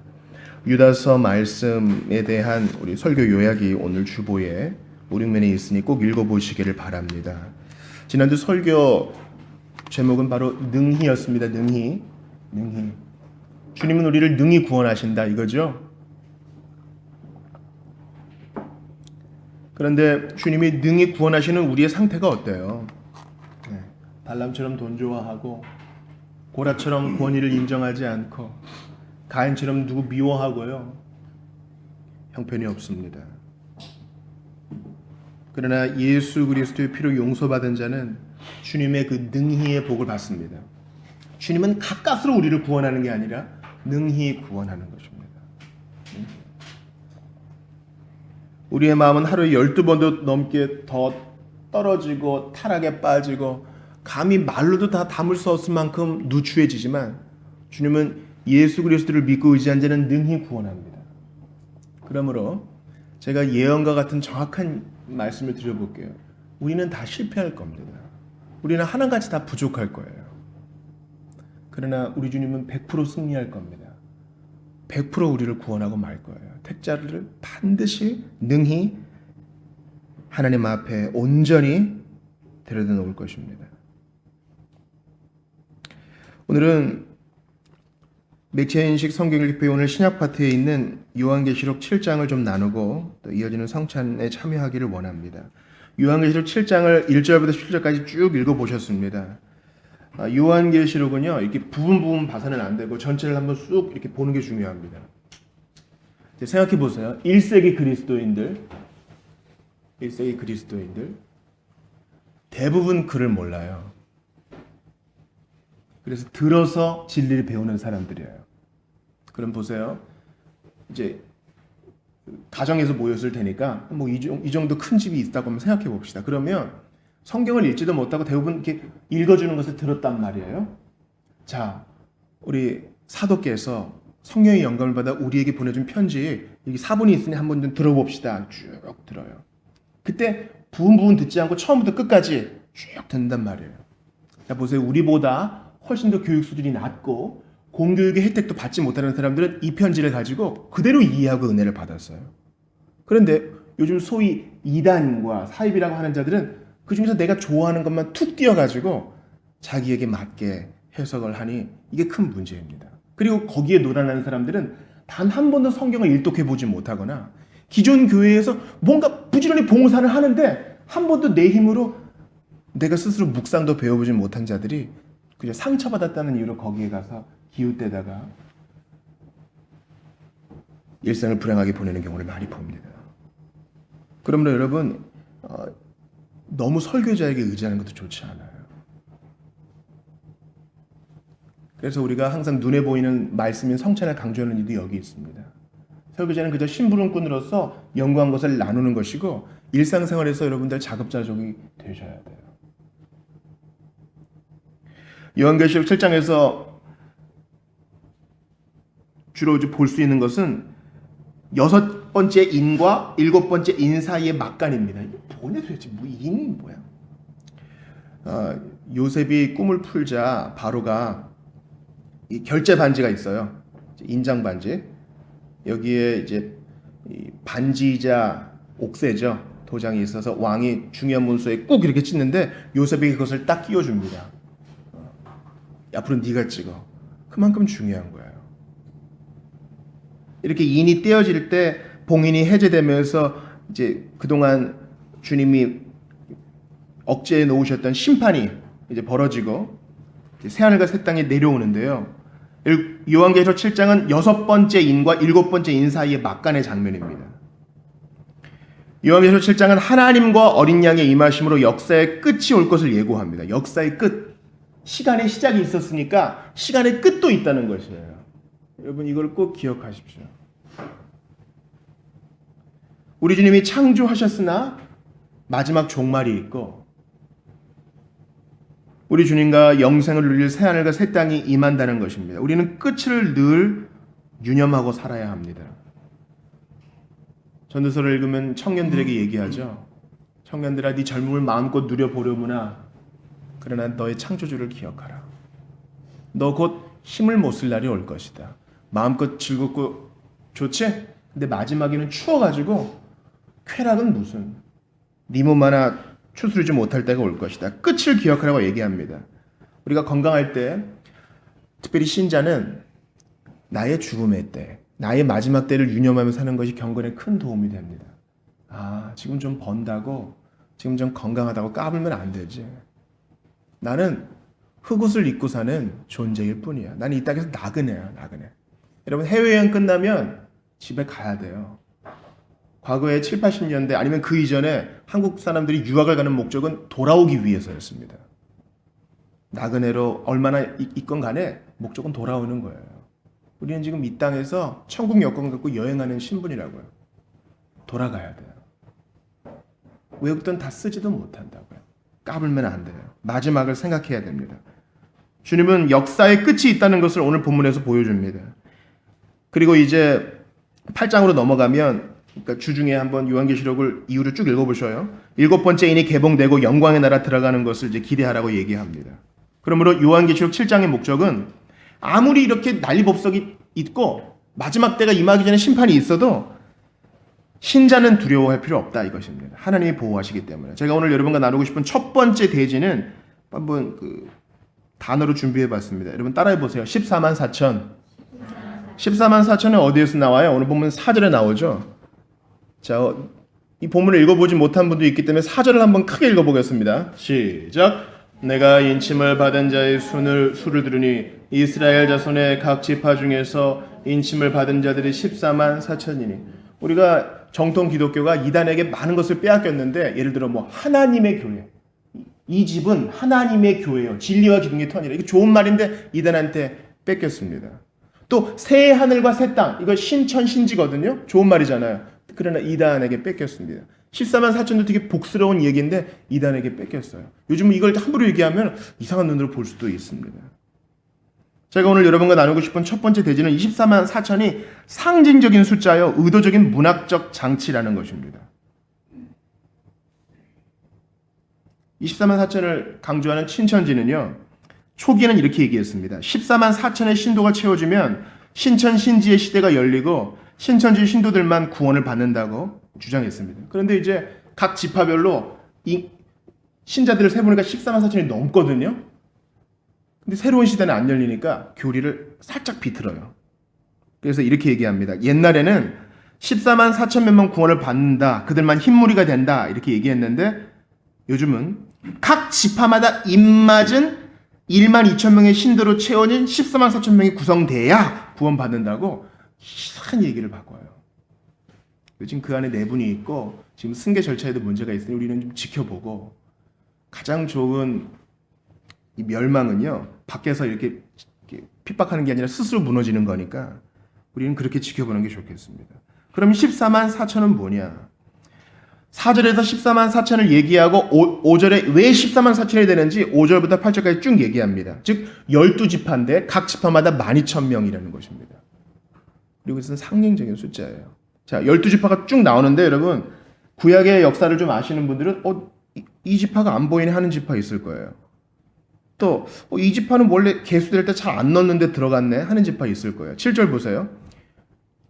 유다서 말씀에 대한 우리 설교 요약이 오늘 주보에 오륙면에 있으니 꼭 읽어보시기를 바랍니다. 지난주 설교 제목은 바로 능히였습니다. 능히. 주님은 우리를 능히 구원하신다 이거죠. 그런데 주님이 능히 구원하시는 우리의 상태가 어때요? 발람처럼 돈 좋아하고 고라처럼 권위를 인정하지 않고 가인처럼 누구 미워하고요. 형편이 없습니다. 그러나 예수 그리스도의 피로 용서받은 자는 주님의 그 능히의 복을 받습니다. 주님은 가까스로 우리를 구원하는 게 아니라 능히 구원하는 것입니다. 우리의 마음은 하루에 12번도 넘게 더 떨어지고 타락에 빠지고 감히 말로도 다 담을 수 없을 만큼 누추해지지만 주님은 예수 그리스도를 믿고 의지한 자는 능히 구원합니다. 그러므로 제가 예언과 같은 정확한 말씀을 드려볼게요. 우리는 다 실패할 겁니다. 우리는 하나같이 다 부족할 거예요. 그러나 우리 주님은 100% 승리할 겁니다. 100% 우리를 구원하고 말 거예요. 택자를 반드시 능히 하나님 앞에 온전히 데려다 놓을 것입니다. 오늘은 맥체인식 성경읽기 오늘 신약 파트에 있는 요한계시록 7장을 좀 나누고 또 이어지는 성찬에 참여하기를 원합니다. 요한계시록 7장을 1절부터 10절까지 쭉 읽어보셨습니다. 요한계시록은요 이렇게 부분 봐서는 안 되고 전체를 한번 쑥 이렇게 보는 게 중요합니다. 생각해 보세요. 1세기 그리스도인들 대부분 글을 몰라요. 그래서 들어서 진리를 배우는 사람들이에요. 그럼 보세요. 이제 가정에서 모였을 테니까 뭐 이 정도 큰 집이 있다고 한번 생각해 봅시다. 그러면 성경을 읽지도 못하고 대부분 이렇게 읽어주는 것을 들었단 말이에요. 자, 우리 사도께서 성령의 영감을 받아 우리에게 보내준 편지 여기 사본이 있으니 한번 좀 들어봅시다. 쭉 들어요. 그때 부분 듣지 않고 처음부터 끝까지 쭉 듣는단 말이에요. 자, 보세요. 우리보다 훨씬 더 교육 수준이 낮고 공교육의 혜택도 받지 못하는 사람들은 이 편지를 가지고 그대로 이해하고 은혜를 받았어요. 그런데 요즘 소위 이단과 사입이라고 하는 자들은 그 중에서 내가 좋아하는 것만 툭 띄어가지고 자기에게 맞게 해석을 하니 이게 큰 문제입니다. 그리고 거기에 놀아나는 사람들은 단 한 번도 성경을 일독해보지 못하거나 기존 교회에서 뭔가 부지런히 봉사를 하는데 한 번도 내 힘으로 내가 스스로 묵상도 배워보지 못한 자들이 그냥 상처받았다는 이유로 거기에 가서 기웃대다가 일생을 불행하게 보내는 경우를 많이 봅니다. 그러므로 여러분 너무 설교자에게 의지하는 것도 좋지 않아요. 그래서 우리가 항상 눈에 보이는 말씀인 성찬을 강조하는 이유도 여기 있습니다. 설교자는 그저 심부름꾼으로서 연구한 것을 나누는 것이고 일상생활에서 여러분들 자급자족이 되셔야 돼요. 요한계시록 7장에서 주로 볼 수 있는 것은 6번째 인과 7번째 인 사이의 막간입니다. 이게 뭐냐 도대체 인이 뭐야? 요셉이 꿈을 풀자 바로가 이 결제 반지가 있어요. 인장 반지. 여기에 이제 이 반지이자 옥새죠. 도장이 있어서 왕이 중요한 문서에 꼭 이렇게 찍는데 요셉에게 그것을 딱 끼워줍니다. 앞으로 네가 찍어. 그만큼 중요한 거예요. 이렇게 인이 떼어질 때 봉인이 해제되면서 이제 그동안 주님이 억제해 놓으셨던 심판이 이제 벌어지고 새하늘과 새 땅에 내려오는데요. 요한계시록 7장은 6번째 인과 7번째 인 사이의 막간의 장면입니다. 요한계시록 7장은 하나님과 어린 양의 임하심으로 역사의 끝이 올 것을 예고합니다. 역사의 끝. 시간의 시작이 있었으니까 시간의 끝도 있다는 것이에요. 여러분 이걸 꼭 기억하십시오. 우리 주님이 창조하셨으나 마지막 종말이 있고 우리 주님과 영생을 누릴 새하늘과 새 땅이 임한다는 것입니다. 우리는 끝을 늘 유념하고 살아야 합니다. 전도서를 읽으면 청년들에게 얘기하죠. 청년들아 네 젊음을 마음껏 누려보려무나 그러나 너의 창조주를 기억하라. 너 곧 힘을 못 쓸 날이 올 것이다. 마음껏 즐겁고 좋지? 근데 마지막에는 추워가지고 쾌락은 무슨 네 몸 하나 추스르지 못할 때가 올 것이다. 끝을 기억하라고 얘기합니다. 우리가 건강할 때 특별히 신자는 나의 죽음의 때, 나의 마지막 때를 유념하며 사는 것이 경건에 큰 도움이 됩니다. 아, 지금 좀 번다고, 지금 좀 건강하다고 까불면 안 되지. 나는 흙옷을 입고 사는 존재일 뿐이야. 나는 이 땅에서 나그네야, 나그네. 여러분 해외여행 끝나면 집에 가야 돼요. 과거에 7, 80년대 아니면 그 이전에 한국 사람들이 유학을 가는 목적은 돌아오기 위해서였습니다. 나그네로 얼마나 있건 간에 목적은 돌아오는 거예요. 우리는 지금 이 땅에서 천국 여권 갖고 여행하는 신분이라고요. 돌아가야 돼요. 외국 돈 다 쓰지도 못한다고요. 까불면 안 돼요. 마지막을 생각해야 됩니다. 주님은 역사의 끝이 있다는 것을 오늘 본문에서 보여줍니다. 그리고 이제 8장으로 넘어가면 그러니까 주중에 한번 요한계시록을 이유를 쭉 읽어보셔요. 7번째 인이 개봉되고 영광의 나라 들어가는 것을 이제 기대하라고 얘기합니다. 그러므로 요한계시록 7장의 목적은 아무리 이렇게 난리법석이 있고 마지막 때가 임하기 전에 심판이 있어도 신자는 두려워할 필요 없다 이것입니다. 하나님이 보호하시기 때문에. 제가 오늘 여러분과 나누고 싶은 첫 번째 대지는 한번 그 단어로 준비해봤습니다. 여러분 따라해보세요. 14만 4천. 14만 4천은 어디에서 나와요? 오늘 보면 4절에 나오죠. 자, 이 본문을 읽어보지 못한 분도 있기 때문에 4절을 한번 크게 읽어보겠습니다. 시작. 내가 인침을 받은 자의 수를 들으니 이스라엘 자손의 각 지파 중에서 인침을 받은 자들이 14만 4천이니 우리가 정통 기독교가 이단에게 많은 것을 빼앗겼는데 예를 들어 뭐 하나님의 교회 이 집은 하나님의 교회예요. 진리와 기둥의 터니라. 이게 좋은 말인데 이단한테 뺏겼습니다. 또 새 하늘과 새 땅 이거 신천신지거든요. 좋은 말이잖아요. 그러나 이단에게 뺏겼습니다. 14만 4천도 되게 복스러운 얘기인데 이단에게 뺏겼어요. 요즘은 이걸 함부로 얘기하면 이상한 눈으로 볼 수도 있습니다. 제가 오늘 여러분과 나누고 싶은 첫 번째 대지는 24만 4천이 상징적인 숫자요 의도적인 문학적 장치라는 것입니다. 24만 4천을 강조하는 친천지는요 초기에는 이렇게 얘기했습니다. 14만 4천의 신도가 채워지면 신천신지의 시대가 열리고 신천지 신도들만 구원을 받는다고 주장했습니다. 그런데 이제 각 지파별로 이 신자들을 세보니까 14만 4천이 넘거든요. 근데 새로운 시대는 안 열리니까 교리를 살짝 비틀어요. 그래서 이렇게 얘기합니다. 옛날에는 14만 4천 명만 구원을 받는다. 그들만 흰무리가 된다. 이렇게 얘기했는데 요즘은 각 지파마다 입맞은 1만 2천 명의 신도로 채워진 14만 4천 명이 구성돼야 구원받는다고 이상한 얘기를 바꿔요. 지금 그 안에 내분이 있고 지금 승계 절차에도 문제가 있으니 우리는 좀 지켜보고 가장 좋은 이 멸망은요 밖에서 이렇게 핍박하는 게 아니라 스스로 무너지는 거니까 우리는 그렇게 지켜보는 게 좋겠습니다. 그럼 14만 4천은 뭐냐? 4절에서 14만 4천을 얘기하고 5절에 왜 14만 4천이 되는지 5절부터 8절까지 쭉 얘기합니다. 즉 12지파인데 각 지파마다 12,000명이라는 것입니다. 그리고 이것은 상징적인 숫자예요. 자, 12지파가 쭉 나오는데 여러분 구약의 역사를 좀 아시는 분들은 이 지파가 안 보이네 하는 지파 있을 거예요. 또 이 지파는 원래 개수될 때 잘 안 넣었는데 들어갔네 하는 지파 있을 거예요. 7절 보세요.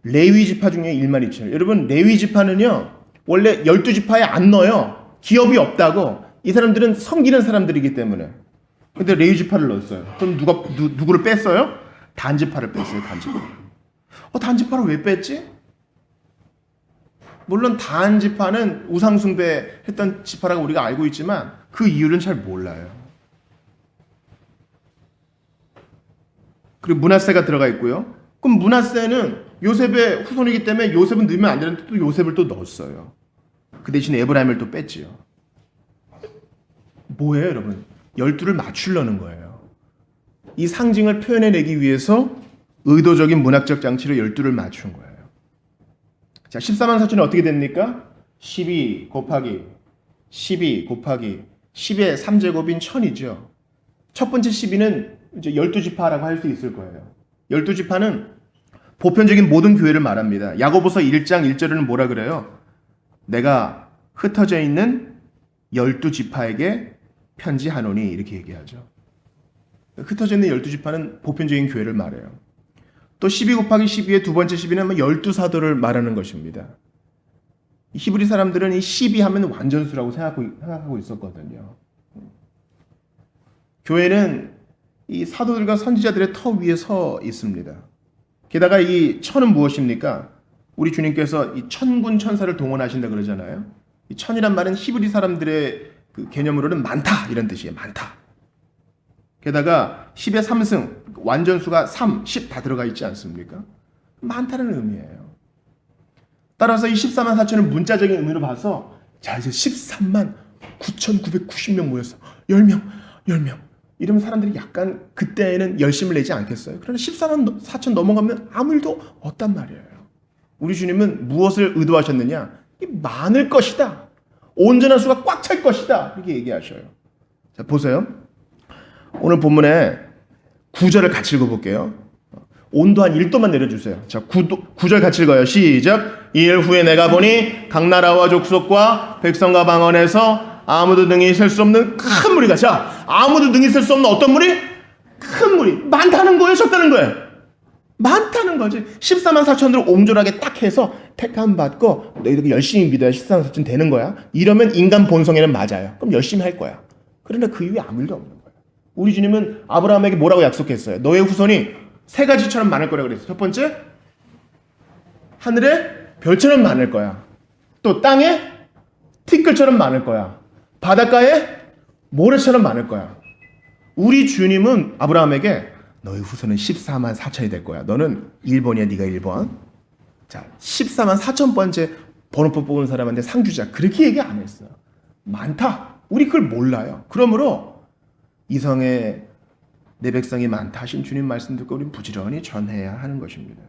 레위 지파 중에 1만 2천. 여러분 레위 지파는요 원래 12지파에 안 넣어요. 기업이 없다고. 이 사람들은 섬기는 사람들이기 때문에. 근데 레위지파를 넣었어요. 그럼 누구를 뺐어요? 단지파를 뺐어요. 단지파. 단지파를 왜 뺐지? 물론 단지파는 우상숭배 했던 지파라고 우리가 알고 있지만 그 이유는 잘 몰라요. 그리고 므낫세가 들어가 있고요. 그럼 므낫세는 요셉의 후손이기 때문에 요셉은 넣으면 안 되는데 또 요셉을 또 넣었어요. 그 대신에 에브라임을 또 뺐지요. 뭐예요, 여러분? 12를 맞추려는 거예요. 이 상징을 표현해내기 위해서 의도적인 문학적 장치로 12를 맞춘 거예요. 자, 14만 4천이 어떻게 됩니까? 12 곱하기 10의 3제곱인 1000이죠. 첫 번째 12는 이제 12지파라고 할 수 있을 거예요. 12지파는 보편적인 모든 교회를 말합니다. 야고보서 1장 1절에는 뭐라 그래요? 내가 흩어져 있는 12지파에게 편지하노니 이렇게 얘기하죠. 흩어져 있는 12지파는 보편적인 교회를 말해요. 또 12 곱하기 12의 두 번째 12는 12사도를 말하는 것입니다. 히브리 사람들은 이 12 하면 완전수라고 생각하고 있었거든요. 교회는 이 사도들과 선지자들의 터 위에 서 있습니다. 게다가 이 천은 무엇입니까? 우리 주님께서 이 천군 천사를 동원하신다 그러잖아요. 이 천이란 말은 히브리 사람들의 그 개념으로는 많다 이런 뜻이에요. 많다. 게다가 10의 3승 완전수가 3, 10 다 들어가 있지 않습니까? 많다는 의미예요. 따라서 이 14만 4천을 문자적인 의미로 봐서 자 이제 13만 9,990명 모였어. 10명 이러면 사람들이 약간 그때에는 열심을 내지 않겠어요? 그러나 14만 4천 넘어가면 아무 일도 없단 말이에요. 우리 주님은 무엇을 의도하셨느냐? 많을 것이다. 온전한 수가 꽉 찰 것이다. 이렇게 얘기하셔요. 자, 보세요. 오늘 본문에 9절을 같이 읽어볼게요. 온도 한 1도만 내려주세요. 자, 9절 같이 읽어요. 시작. 이일 후에 내가 보니 각 나라와 족속과 백성과 방언에서 아무도 능히 셀 수 없는 큰 무리가. 자, 아무도 능히 셀 수 없는 어떤 무리? 큰 무리. 많다는 거예요? 적다는 거예요? 많다는 거지. 14만 4천을 옹졸하게 딱 해서 택함 받고 너희들 열심히 믿어야 14만 4천 되는 거야. 이러면 인간 본성에는 맞아요. 그럼 열심히 할 거야. 그러나 그 이후에 아무 일도 없는 거예요. 우리 주님은 아브라함에게 뭐라고 약속했어요? 너의 후손이 새 가지처럼 많을 거라고 그랬어요. 첫 번째, 하늘에 별처럼 많을 거야. 또 땅에 티끌처럼 많을 거야. 바닷가에 모래처럼 많을 거야. 우리 주님은 아브라함에게 너의 후손은 14만 4천이 될 거야. 너는 1번이야. 네가 1번. 자, 14만 4천 번째 번호표 뽑은 사람한테 상 주자. 그렇게 얘기 안 했어요. 많다. 우리 그걸 몰라요. 그러므로 이성에 내 백성이 많다 하신 주님 말씀 듣고 우리는 부지런히 전해야 하는 것입니다.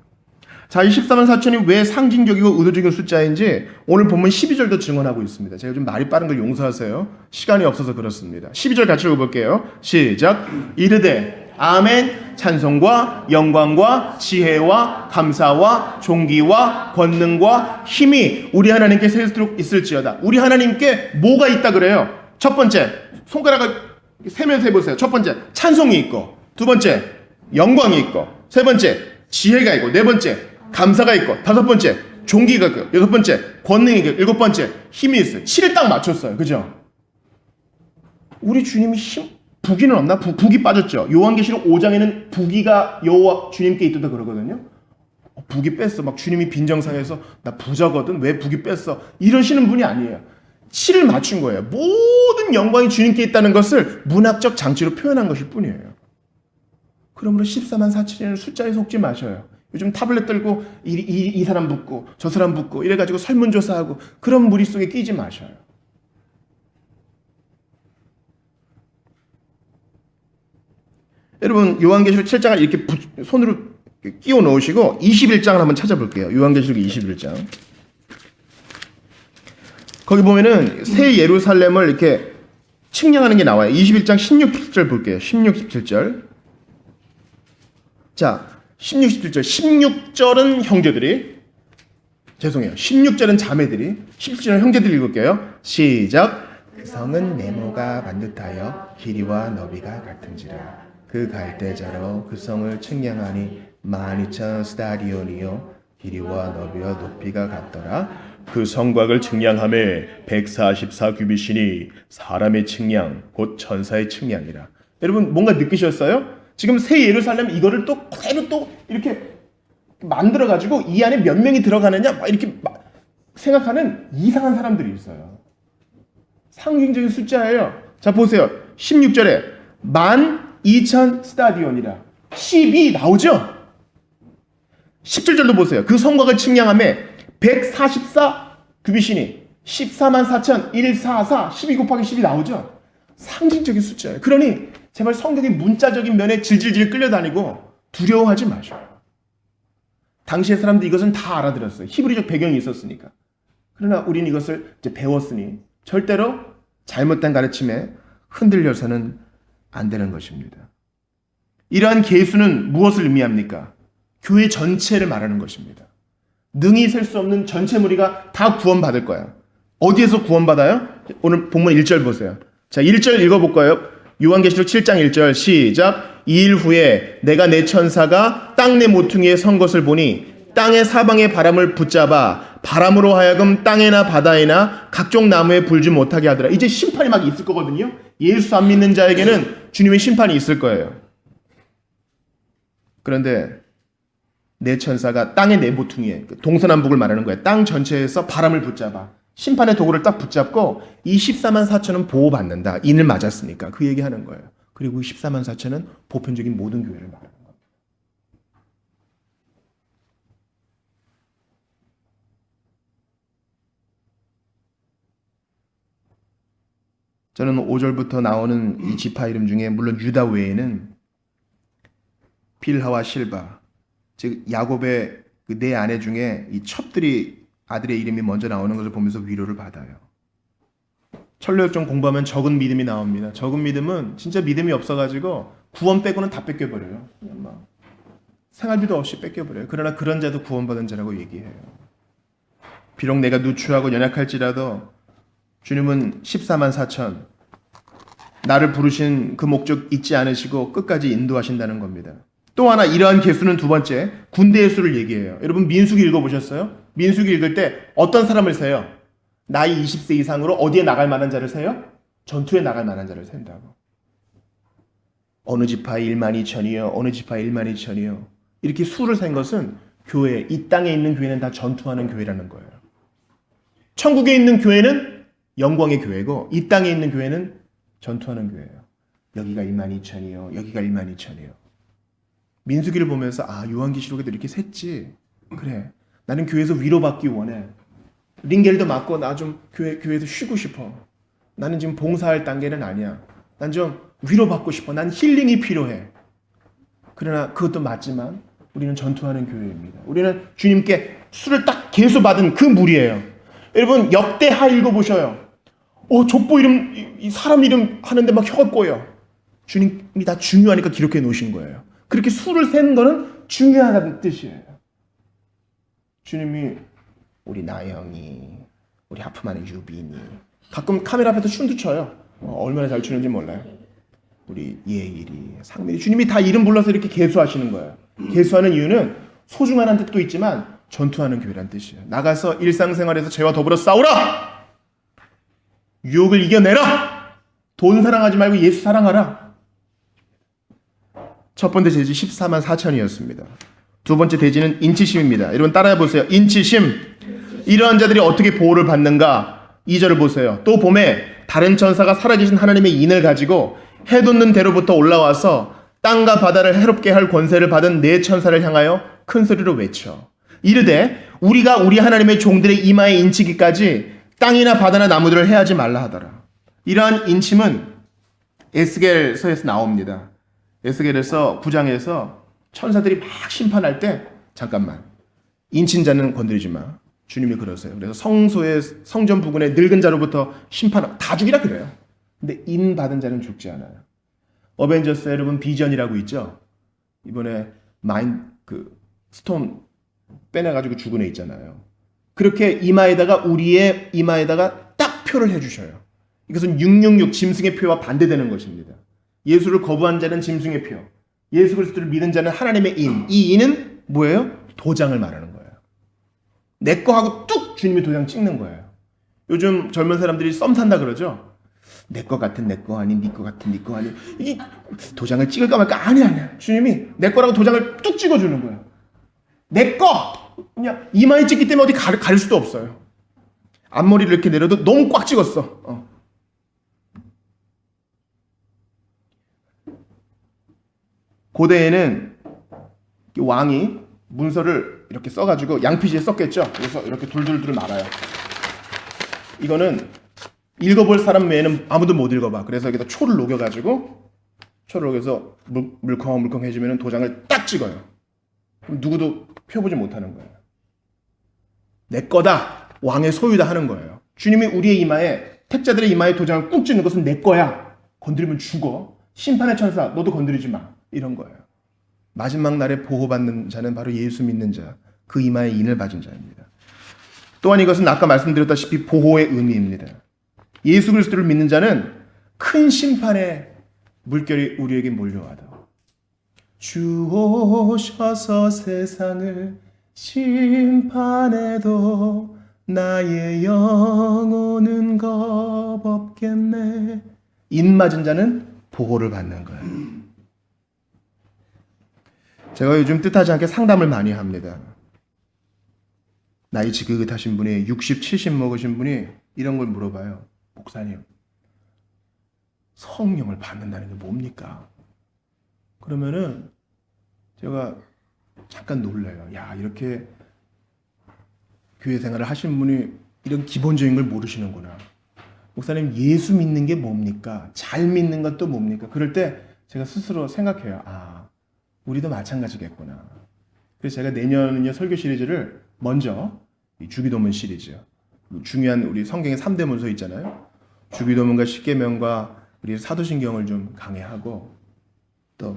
자, 이 14만 4천이 왜 상징적이고 의도적인 숫자인지 오늘 본문 12절도 증언하고 있습니다. 제가 좀 말이 빠른 걸 용서하세요. 시간이 없어서 그렇습니다. 12절 같이 읽어볼게요. 시작. 이르되 아멘. 찬송과 영광과 지혜와 감사와 존귀와 권능과 힘이 우리 하나님께 세도록 있을지어다. 우리 하나님께 뭐가 있다 그래요? 첫 번째, 손가락을 세면서 해보세요. 첫 번째, 찬송이 있고, 두 번째, 영광이 있고, 세 번째, 지혜가 있고, 네 번째, 감사가 있고, 다섯 번째, 존귀가 있고, 여섯 번째, 권능이 있고, 일곱 번째, 힘이 있어요. 7을 딱 맞췄어요. 그죠? 우리 주님이 부기는 없나? 부기 빠졌죠. 요한계시록 5장에는 부기가 여호와 주님께 있다 그러거든요. 부기 뺐어. 막 주님이 빈정상해서 나 부자거든. 왜 부기 뺐어? 이러시는 분이 아니에요. 7을 맞춘 거예요. 모든 영광이 주님께 있다는 것을 문학적 장치로 표현한 것일 뿐이에요. 그러므로 14만 4천이라는 숫자에 속지 마셔요. 요즘 타블렛 들고 이 사람 붙고 저 사람 붙고 이래가지고 설문조사하고 그런 무리 속에 끼지 마셔요. 여러분 요한계시록 7장을 이렇게 손으로 끼워 넣으시고 21장을 한번 찾아볼게요. 요한계시록 21장. 거기 보면은 새 예루살렘을 이렇게 측량하는 게 나와요. 21장 16, 17절 볼게요. 16, 17절. 자, 16, 17절. 16절은 형제들이, 죄송해요. 16절은 자매들이, 17절은 형제들이 읽을게요. 시작. 그 성은 네모가 반듯하여 길이와 너비가 같은지라. 그 갈대자로 그 성을 측량하니 12,000 스타디온이요 길이와 너비와 높이가 같더라. 그 성곽을 측량함에 144 규빗이니 사람의 측량 곧 천사의 측량이라. 여러분 뭔가 느끼셨어요? 지금 새 예루살렘 이거를 또 그대로 또 이렇게 만들어 가지고 이 안에 몇 명이 들어가느냐 막 이렇게 생각하는 이상한 사람들이 있어요. 상징적인 숫자예요. 자 보세요. 16절에 12,000 스타디온이라 12 나오죠? 17절도 보세요. 그 성곽을 측량함에 144 규빗이니 144,000 144 12 곱하기 12 나오죠? 상징적인 숫자예요. 그러니 제발 성경의 문자적인 면에 질질질 끌려다니고 두려워하지 마셔요. 당시의 사람들 이것은 다 알아들었어요. 히브리적 배경이 있었으니까. 그러나 우리는 이것을 이제 배웠으니 절대로 잘못된 가르침에 흔들려서는 안 되는 것입니다. 이러한 계수는 무엇을 의미합니까? 교회 전체를 말하는 것입니다. 능히 셀 수 없는 전체 무리가 다 구원받을 거야. 어디에서 구원받아요? 오늘 본문 1절 보세요. 자, 1절 읽어볼까요? 요한계시록 7장 1절 시작. 2일 후에 내가 내 천사가 땅 내 모퉁이에 선 것을 보니 땅의 사방의 바람을 붙잡아 바람으로 하여금 땅에나 바다에나 각종 나무에 불지 못하게 하더라. 이제 심판이 막 있을 거거든요. 예수 안 믿는 자에게는 주님의 심판이 있을 거예요. 그런데 내 천사가 땅의 네 모퉁이에 동서남북을 말하는 거예요. 땅 전체에서 바람을 붙잡아 심판의 도구를 딱 붙잡고 이 14만 4천은 보호받는다. 인을 맞았으니까 그 얘기하는 거예요. 그리고 14만 4천은 보편적인 모든 교회를 말하는 거예요. 저는 5절부터 나오는 이 지파 이름 중에 물론 유다 외에는 빌하와 실바, 즉 야곱의 그 네 아내 중에 이 첩들이 아들의 이름이 먼저 나오는 것을 보면서 위로를 받아요. 철로역정 공부하면 적은 믿음이 나옵니다. 적은 믿음은 진짜 믿음이 없어가지고 구원 빼고는 다 뺏겨버려요. 그냥 막 생활비도 없이 뺏겨버려요. 그러나 그런 자도 구원받은 자라고 얘기해요. 비록 내가 누추하고 연약할지라도 주님은 14만 4천 나를 부르신 그 목적 잊지 않으시고 끝까지 인도하신다는 겁니다. 또 하나 이러한 개수는 두 번째 군대의 수를 얘기해요. 여러분 민수기 읽어보셨어요? 민수기 읽을 때 어떤 사람을 세요? 나이 20세 이상으로 어디에 나갈 만한 자를 세요? 전투에 나갈 만한 자를 센다고. 어느 지파에 1만 2천이요 어느 지파에 1만 2천이요 이렇게 수를 센 것은 교회, 이 땅에 있는 교회는 다 전투하는 교회라는 거예요. 천국에 있는 교회는 영광의 교회고 이 땅에 있는 교회는 전투하는 교회예요. 여기가 1만 2천이요 여기가 1만 2천이요. 민수기를 보면서 요한계시록에도 이렇게 셌지. 그래, 나는 교회에서 위로받기 원해. 링겔도 맞고 나 좀 교회에서 쉬고 싶어. 나는 지금 봉사할 단계는 아니야. 난 좀 위로받고 싶어. 난 힐링이 필요해. 그러나 그것도 맞지만 우리는 전투하는 교회입니다. 우리는 주님께 수를 딱 계수받은 그 무리예요. 여러분 역대하 읽어보셔요. 족보 이름, 이 사람 이름 하는데 막 혀가 꼬여. 주님이 다 중요하니까 기록해 놓으신 거예요. 그렇게 수를 세는 거는 중요하다는 뜻이에요. 주님이 우리 나영이, 우리 하품하는 유빈이 가끔 카메라 앞에서 춤도 춰요. 얼마나 잘 추는지 몰라요. 우리 예일이, 상민이 주님이 다 이름 불러서 이렇게 계수하시는 거예요. 계수하는 이유는 소중한 뜻도 있지만 전투하는 교회란 뜻이에요. 나가서 일상생활에서 죄와 더불어 싸우라! 유혹을 이겨내라! 돈 사랑하지 말고 예수 사랑하라! 첫 번째 대지 14만 4천이었습니다. 두 번째 대지는 인치심입니다. 여러분 따라해 보세요. 인치심. 이러한 자들이 어떻게 보호를 받는가? 2절을 보세요. 또 봄에 다른 천사가 살아계신 하나님의 인을 가지고 해 돋는 대로부터 올라와서 땅과 바다를 해롭게 할 권세를 받은 네 천사를 향하여 큰 소리로 외쳐 이르되 우리가 우리 하나님의 종들의 이마에 인치기까지 땅이나 바다나 나무들을 해하지 말라 하더라. 이러한 인침은 에스겔서에서 나옵니다. 에스겔에서 9장에서 천사들이 막 심판할 때 잠깐만 인친 자는 건드리지 마. 주님이 그러세요. 그래서 성소의 성전 부근의 늙은 자로부터 심판 다 죽이라 그래요. 근데 인 받은 자는 죽지 않아요. 어벤져스 여러분 비전이라고 있죠. 이번에 스톰 빼내가지고 죽은 애 있잖아요. 그렇게 이마에다가 우리의 이마에다가 딱 표를 해주셔요. 이것은 666 짐승의 표와 반대되는 것입니다. 예수를 거부한 자는 짐승의 표, 예수 그리스도를 믿은 자는 하나님의 인. 이 인은 뭐예요? 도장을 말하는 거예요. 내 거 하고 뚝 주님이 도장 찍는 거예요. 요즘 젊은 사람들이 썸 탄다 그러죠. 내 거 같은 내 거 아닌 네 거 같은 네 거 아닌 이게 도장을 찍을까 말까 아니야. 주님이 내 거라고 도장을 뚝 찍어주는 거예요. 내 거! 그냥 이마에 찍기 때문에 어디 갈 수도 없어요. 앞머리를 이렇게 내려도 너무 꽉 찍었어. 고대에는 왕이 문서를 이렇게 써가지고 양피지에 썼겠죠. 그래서 이렇게 둘둘둘 말아요. 이거는 읽어볼 사람 외에는 아무도 못 읽어봐. 그래서 여기다 초를 녹여가지고 초를 녹여서 물컹물컹 해주면 도장을 딱 찍어요. 그럼 누구도 펴보지 못하는 거예요. 내 거다. 왕의 소유다 하는 거예요. 주님이 우리의 이마에 택자들의 이마에 도장을 꾹 찍는 것은 내 거야. 건드리면 죽어. 심판의 천사 너도 건드리지 마. 이런 거예요. 마지막 날에 보호받는 자는 바로 예수 믿는 자, 그 이마에 인을 받은 자입니다. 또한 이것은 아까 말씀드렸다시피 보호의 의미입니다. 예수 그리스도를 믿는 자는 큰 심판의 물결이 우리에게 몰려와도 주 오셔서 세상을 심판해도 나의 영혼은 겁없겠네. 인 맞은 자는 보호를 받는 거예요. 제가 요즘 뜻하지 않게 상담을 많이 합니다. 나이 지긋하신 분이 60, 70 먹으신 분이 이런 걸 물어봐요. 목사님, 성령을 받는다는 게 뭡니까? 그러면은 제가 잠깐 놀래요. 야, 이렇게 교회 생활을 하신 분이 이런 기본적인 걸 모르시는구나. 목사님, 예수 믿는 게 뭡니까? 잘 믿는 것도 뭡니까? 그럴 때 제가 스스로 생각해요. 아, 우리도 마찬가지겠구나. 그래서 제가 내년은요, 설교 시리즈를 먼저 이 주기도문 시리즈, 중요한 우리 성경의 3대 문서 있잖아요. 주기도문과 십계명과 우리 사도신경을 좀 강해하고, 또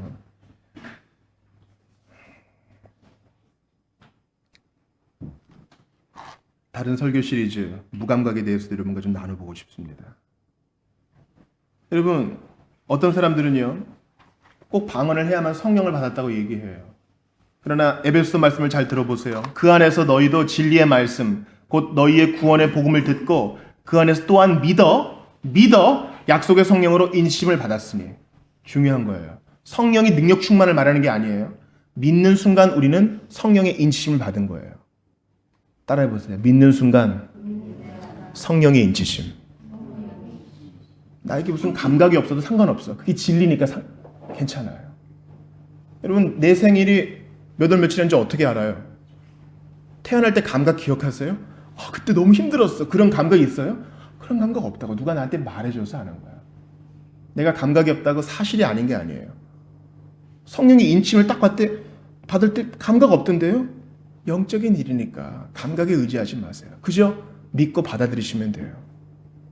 다른 설교 시리즈 무감각에 대해서도 여러분과 좀 나눠보고 싶습니다. 여러분, 어떤 사람들은요 꼭 방언을 해야만 성령을 받았다고 얘기해요. 그러나 에베소서 말씀을 잘 들어보세요. 그 안에서 너희도 진리의 말씀 곧 너희의 구원의 복음을 듣고 그 안에서 또한 믿어 약속의 성령으로 인심을 받았으니. 중요한 거예요. 성령이 능력 충만을 말하는 게 아니에요. 믿는 순간 우리는 성령의 인치심을 받은 거예요. 따라해보세요. 믿는 순간 성령의 인치심. 나에게 무슨 감각이 없어도 상관없어. 그게 진리니까 괜찮아요. 여러분, 내 생일이 몇 월 며칠인지 어떻게 알아요? 태어날 때 감각 기억하세요? 그때 너무 힘들었어. 그런 감각이 있어요? 그런 감각 없다고 누가 나한테 말해줘서 아는 거야. 내가 감각이 없다고 사실이 아닌 게 아니에요. 성령의 인침을 딱 받을 때 감각 없던데요? 영적인 일이니까 감각에 의지하지 마세요. 그저 믿고 받아들이시면 돼요.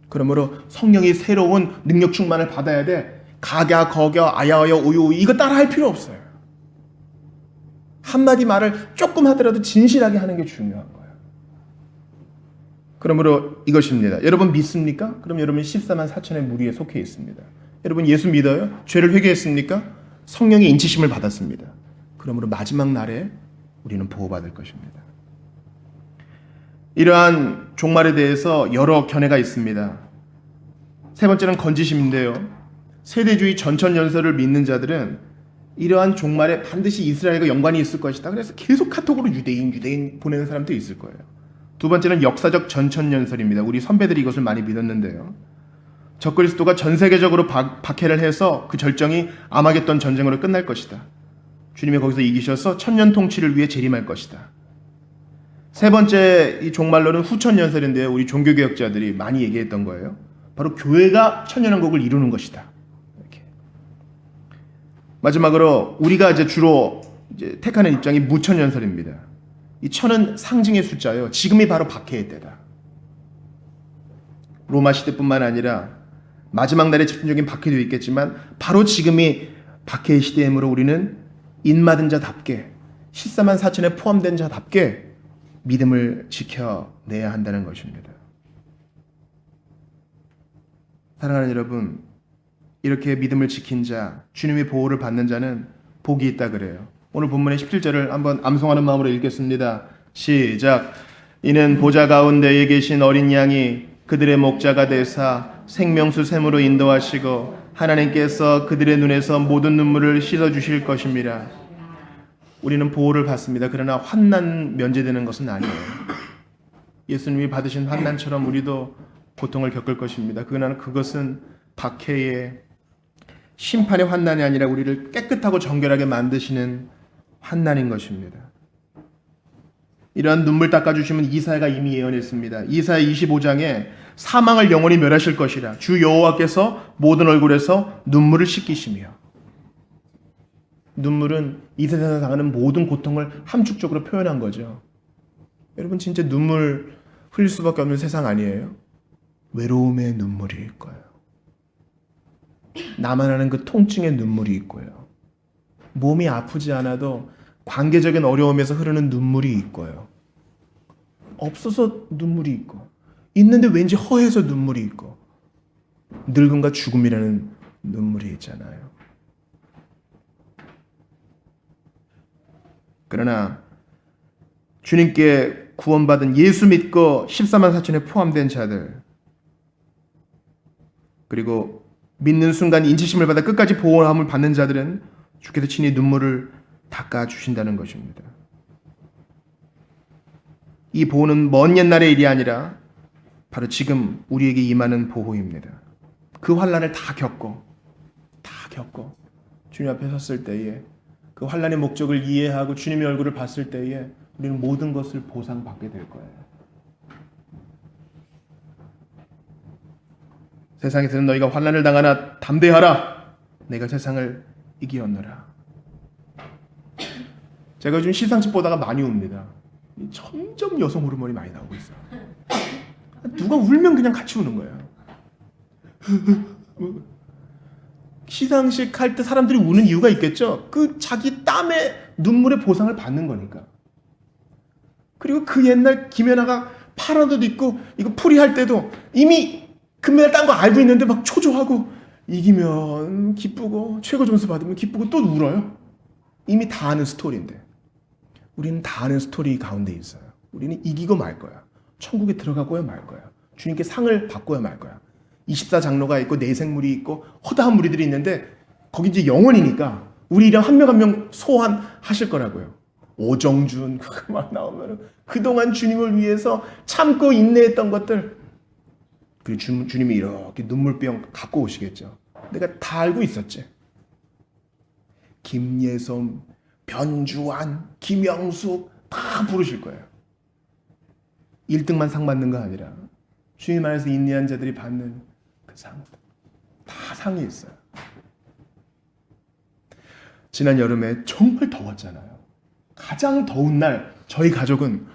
그러므로 성령이 새로운 능력 충만을 받아야 돼. 가갸, 거겨, 아야어여, 우유 이거 따라 할 필요 없어요. 한마디 말을 조금 하더라도 진실하게 하는 게 중요한 거예요. 그러므로 이것입니다. 여러분 믿습니까? 그럼 여러분 14만 4천의 무리에 속해 있습니다. 여러분 예수 믿어요? 죄를 회개했습니까? 성령의 인치심을 받았습니다. 그러므로 마지막 날에 우리는 보호받을 것입니다. 이러한 종말에 대해서 여러 견해가 있습니다. 세 번째는 건지심인데요. 세대주의 전천연설을 믿는 자들은 이러한 종말에 반드시 이스라엘과 연관이 있을 것이다. 그래서 계속 카톡으로 유대인 보내는 사람도 있을 거예요. 두 번째는 역사적 전천연설입니다. 우리 선배들이 이것을 많이 믿었는데요. 적그리스도가 전 세계적으로 박해를 해서 그 절정이 아마겟돈 전쟁으로 끝날 것이다. 주님이 거기서 이기셔서 천년 통치를 위해 재림할 것이다. 세 번째 이 종말론은 후천연설인데요. 우리 종교개혁자들이 많이 얘기했던 거예요. 바로 교회가 천년왕국을 이루는 것이다. 이렇게. 마지막으로 우리가 이제 주로 택하는 입장이 무천연설입니다. 이 천은 상징의 숫자예요. 지금이 바로 박해의 때다. 로마 시대뿐만 아니라 마지막 날에 집중적인 박해도 있겠지만 바로 지금이 박해의 시대이므로 우리는 인맞은 자답게 14만 4천에 포함된 자답게 믿음을 지켜내야 한다는 것입니다. 사랑하는 여러분, 이렇게 믿음을 지킨 자, 주님의 보호를 받는 자는 복이 있다 그래요. 오늘 본문의 17절을 한번 암송하는 마음으로 읽겠습니다. 시작. 이는 보좌 가운데에 계신 어린 양이 그들의 목자가 되사 생명수 샘으로 인도하시고 하나님께서 그들의 눈에서 모든 눈물을 씻어 주실 것입니다. 우리는 보호를 받습니다. 그러나 환난 면제되는 것은 아니에요. 예수님이 받으신 환난처럼 우리도 고통을 겪을 것입니다. 그러나 그것은 박해의 심판의 환난이 아니라 우리를 깨끗하고 정결하게 만드시는 환난인 것입니다. 이러한 눈물 닦아주시면 이사야가 이미 예언했습니다. 이사야 25장에 사망을 영원히 멸하실 것이라 주 여호와께서 모든 얼굴에서 눈물을 씻기시며, 눈물은 이 세상에서 당하는 모든 고통을 함축적으로 표현한 거죠. 여러분 진짜 눈물 흘릴 수밖에 없는 세상 아니에요? 외로움의 눈물이 있고요. 나만 아는 그 통증의 눈물이 있고요. 몸이 아프지 않아도 관계적인 어려움에서 흐르는 눈물이 있고요. 없어서 눈물이 있고, 있는데 왠지 허해서 눈물이 있고, 늙음과 죽음이라는 눈물이 있잖아요. 그러나 주님께 구원받은 예수 믿고 14만 4천에 포함된 자들, 그리고 믿는 순간 인치심을 받아 끝까지 보호함을 받는 자들은 주께서 친히 눈물을 닦아주신다는 것입니다. 이 보호는 먼 옛날의 일이 아니라 바로 지금 우리에게 임하는 보호입니다. 그 환난을 다 겪고 주님 앞에 섰을 때에 그 환난의 목적을 이해하고 주님의 얼굴을 봤을 때에 우리는 모든 것을 보상받게 될 거예요. 세상에서는 너희가 환난을 당하나 담대하라. 내가 세상을 이기었노라. 제가 요즘 시상식 보다가 많이 웁니다. 점점 여성 호르몬이 많이 나오고 있어요. 누가 울면 그냥 같이 우는 거예요. 시상식 할 때 사람들이 우는 이유가 있겠죠. 그 자기 땀의 눈물의 보상을 받는 거니까. 그리고 그 옛날 김연아가 파란 옷 입고 이거 풀이할 때도 이미 금메달 딴 거 알고 있는데 막 초조하고 이기면 기쁘고 최고 점수 받으면 기쁘고 또 울어요. 이미 다 아는 스토리인데. 우리는 다 아는 스토리 가운데 있어요. 우리는 이기고 말 거야. 천국에 들어가고야 말 거야. 주님께 상을 받고야 말 거야. 24장로가 있고 내생물이 있고 허다한 무리들이 있는데 거기 이제 영원이니까 우리 이름 한 명 한 명 소환하실 거라고요. 오정준 그만 나오면 그동안 주님을 위해서 참고 인내했던 것들, 그리고 주님이 이렇게 눈물병 갖고 오시겠죠. 내가 다 알고 있었지. 김예솜, 변주환, 김영숙 다 부르실 거예요. 1등만 상 받는 거 아니라 주님 안에서 인내한 자들이 받는 그 상, 다 상이 있어요. 지난 여름에 정말 더웠잖아요. 가장 더운 날 저희 가족은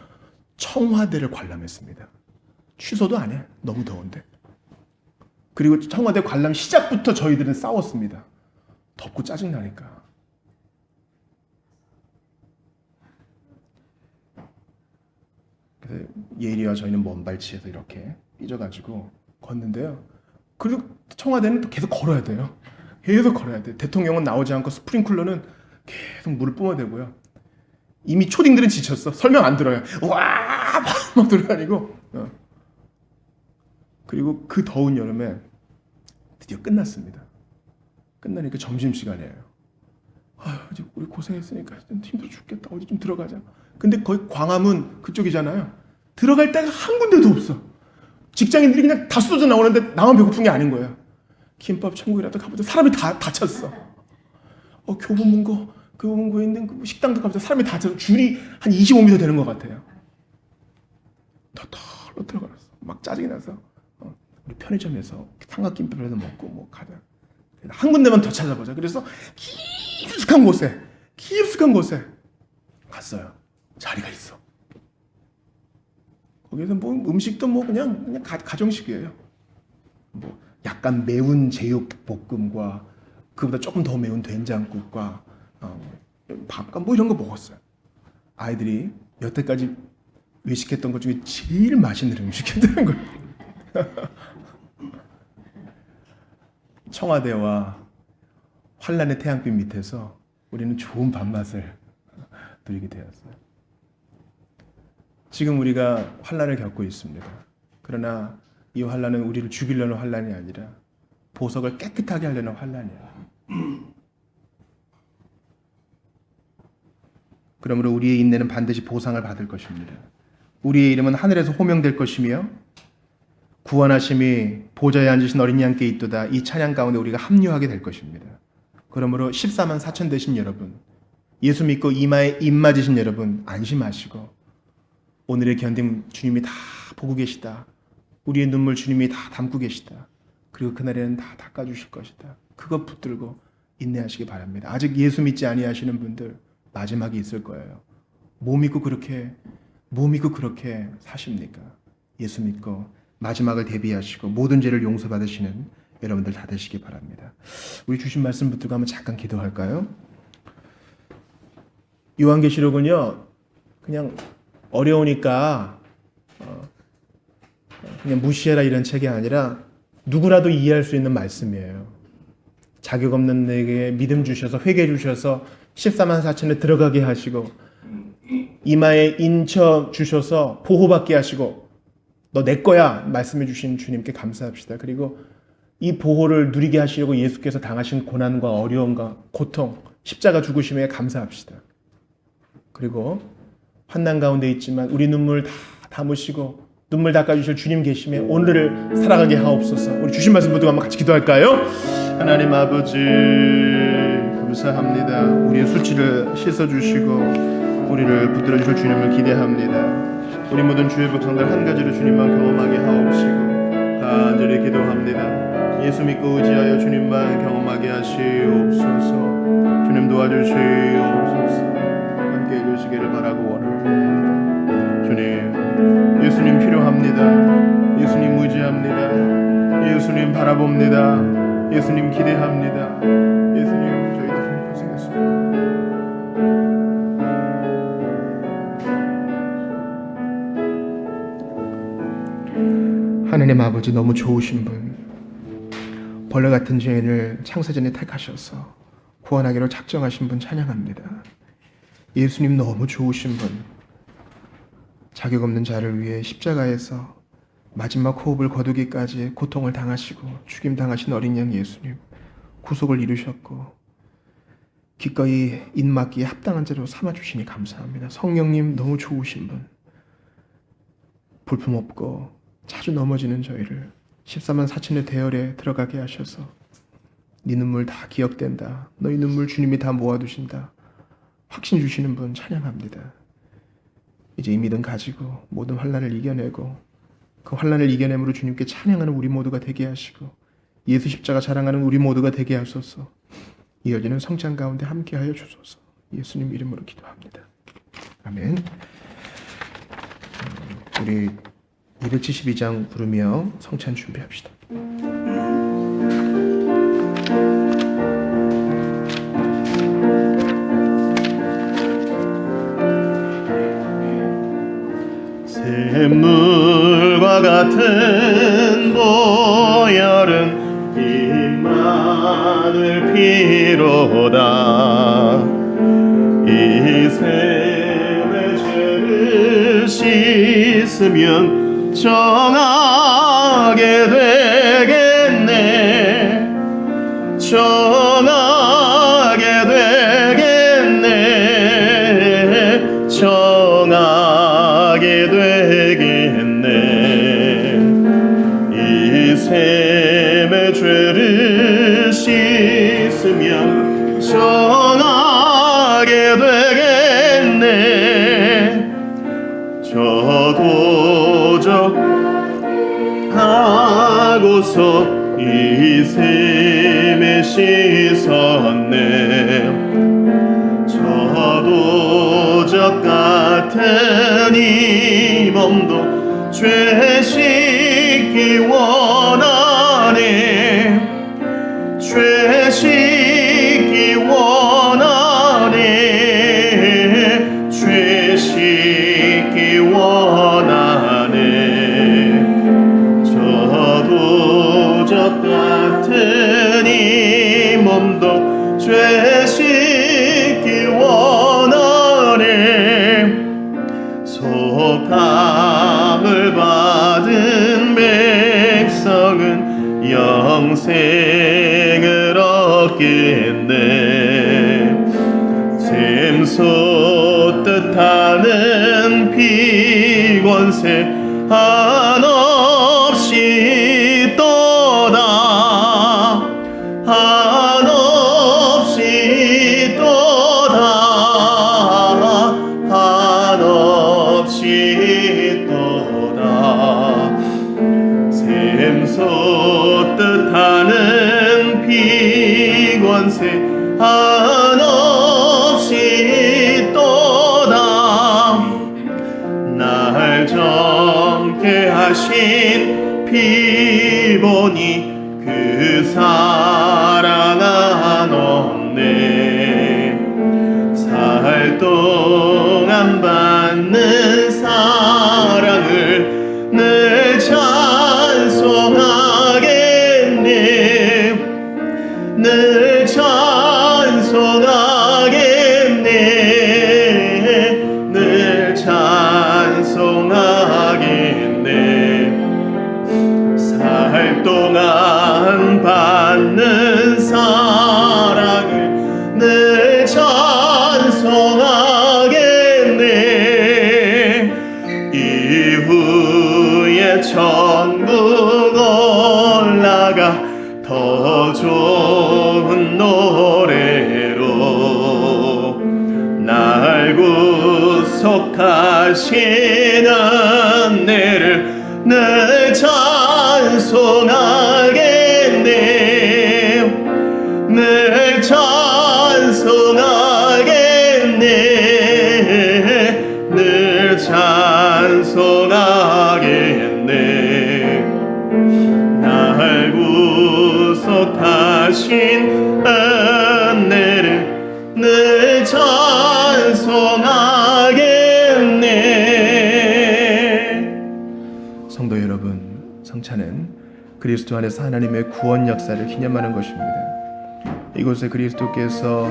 청와대를 관람했습니다. 취소도 안 해. 너무 더운데. 그리고 청와대 관람 시작부터 저희들은 싸웠습니다. 덥고 짜증나니까. 그래서 예리와 저희는 먼발치에서 이렇게 삐져가지고 걷는데요. 그리고 청와대는 또 계속 걸어야 돼요. 계속 걸어야 돼. 대통령은 나오지 않고 스프링클러는 계속 물을 뿜어대고요. 이미 초딩들은 지쳤어. 설명 안 들어요. 와! 막 돌아다니고. 그리고 그 더운 여름에 드디어 끝났습니다. 끝나니까 점심시간이에요. 아유, 이제 우리 고생했으니까 좀 힘들어 죽겠다. 어디 좀 들어가자. 근데 거기 광화문 그쪽이잖아요. 들어갈 데가 한 군데도 없어. 직장인들이 그냥 다 쏟아 나오는데 나만 배고픈 게 아닌 거예요. 김밥 천국이라도 가보자. 사람이 다 찼어. 교보문고에 있는 그 식당도 가보자. 사람이 다 찼어. 줄이 한 25m 되는 것 같아요. 터털로 들어가서 막 짜증이 나서 우리 편의점에서 삼각김밥이라도 먹고 뭐 가자. 한 군데만 더 찾아보자. 그래서 깊숙한 곳에 갔어요. 자리가 있어. 거기서 뭐 음식도 뭐 그냥 가정식이에요. 뭐 약간 매운 제육볶음과 그보다 조금 더 매운 된장국과 밥과 뭐 이런 거 먹었어요. 아이들이 여태까지 외식했던 것 중에 제일 맛있는 음식이었다는 거예요. 청와대와 환란의 태양빛 밑에서 우리는 좋은 밥맛을 누리게 되었어요. 지금 우리가 환난을 겪고 있습니다. 그러나 이 환난은 우리를 죽이려는 환난이 아니라 보석을 깨끗하게 하려는 환난이야. 그러므로 우리의 인내는 반드시 보상을 받을 것입니다. 우리의 이름은 하늘에서 호명될 것이며 구원하심이 보좌에 앉으신 어린 양께 있도다. 이 찬양 가운데 우리가 합류하게 될 것입니다. 그러므로 14만 4천 되신 여러분, 예수 믿고 이마에 입 맞으신 여러분, 안심하시고 오늘의 견딤 주님이 다 보고 계시다. 우리의 눈물 주님이 다 담고 계시다. 그리고 그날에는 다 닦아주실 것이다. 그것 붙들고 인내하시기 바랍니다. 아직 예수 믿지 아니하시는 분들 마지막이 있을 거예요. 뭐 믿고 그렇게 사십니까? 예수 믿고 마지막을 대비하시고 모든 죄를 용서받으시는 여러분들 다 되시기 바랍니다. 우리 주신 말씀 붙들고 한번 잠깐 기도할까요? 요한계시록은요, 그냥 어려우니까 그냥 무시해라 이런 책이 아니라 누구라도 이해할 수 있는 말씀이에요. 자격 없는 내게 믿음 주셔서 회개 주셔서 14만 4천에 들어가게 하시고 이마에 인쳐 주셔서 보호받게 하시고 너 내 거야 말씀해 주신 주님께 감사합시다. 그리고 이 보호를 누리게 하시려고 예수께서 당하신 고난과 어려움과 고통, 십자가 죽으심에 감사합시다. 그리고 환난 가운데 있지만 우리 눈물 다 담으시고 눈물 닦아주실 주님 계심에 오늘을 살아가게 하옵소서. 우리 주신 말씀 붙들고 한번 같이 기도할까요? 하나님 아버지 감사합니다. 우리의 수치를 씻어주시고 우리를 붙들어 주실 주님을 기대합니다. 우리 모든 주의 백성들 한 가지로 주님만 경험하게 하옵시고 간절히 기도합니다. 예수 믿고 의지하여 주님만 경험하게 하시옵소서. 주님 도와주시옵소서. 함께 해주시기를 바라고 원합니다. 주님, 예수님 필요합니다. 예수님 의지합니다. 예수님 바라봅니다. 예수님 기대합니다. 예수님 저희 너무 고생했습니다. 하느님 아버지 너무 좋으신 분, 벌레 같은 죄인을 창세전에 택하셔서 구원하기로 작정하신 분 찬양합니다. 예수님 너무 좋으신 분, 자격 없는 자를 위해 십자가에서 마지막 호흡을 거두기까지 고통을 당하시고 죽임 당하신 어린 양 예수님, 구속을 이루셨고 기꺼이 인맞기에 합당한 자로 삼아주시니 감사합니다. 성령님 너무 좋으신 분, 볼품없고 자주 넘어지는 저희를 14만 4천의 대열에 들어가게 하셔서 네 눈물 다 기억된다. 너희 눈물 주님이 다 모아두신다. 확신 주시는 분 찬양합니다. 이제 이 믿음 가지고 모든 환난을 이겨내고 그 환난을 이겨냄으로 주님께 찬양하는 우리 모두가 되게 하시고 예수 십자가 자랑하는 우리 모두가 되게 하소서. 이어지는 성장 가운데 함께하여 주소서. 예수님 이름으로 기도합니다. 아멘. 우리 272장 부르며 성찬 준비합시다. 샘물과 같은 보혈은 입만을 피로다. 이 샘의 죄를 씻으면 정하게 되겠네. 정하게 되겠네. 정하게 되겠네. 이 샘의 죄를 씻으면 정하게 되겠네. 저도적하고서 이 샘에 씻었네. 저도적 같은 이 몸도 죄 씻기 원하네. 죄 씻기 원하네. 죄 씻기 원하네. 저도적 같은 이 몸도 죄 씻기 원하네. 속한 영생을 얻겠네. 샘솟듯 하는 비권세 한없이 떠다 한없이 떠다 한없이 떠다 샘솟듯 하는 비권세 한없이 떠다 날 젊게 하신 피보니 그 사랑 한없네. 살 동안 받는 사랑을 늘 찬송하겠네. 늘 찬송하겠네. 늘 찬송하겠네. 살 동안 받는 사랑을 늘 찬송하겠네. 이후에 천국 올라가 더 좋은 노래로 날 구속하신 은혜를 늘 찬송하겠네. 늘 찬송하겠네. 늘 찬송하겠네. 날 구속하신 은혜를 늘 찬송하겠네. 성도 여러분, 성찬은 그리스도 안에서 하나님의 구원 역사를 기념하는 것입니다. 이곳에 그리스도께서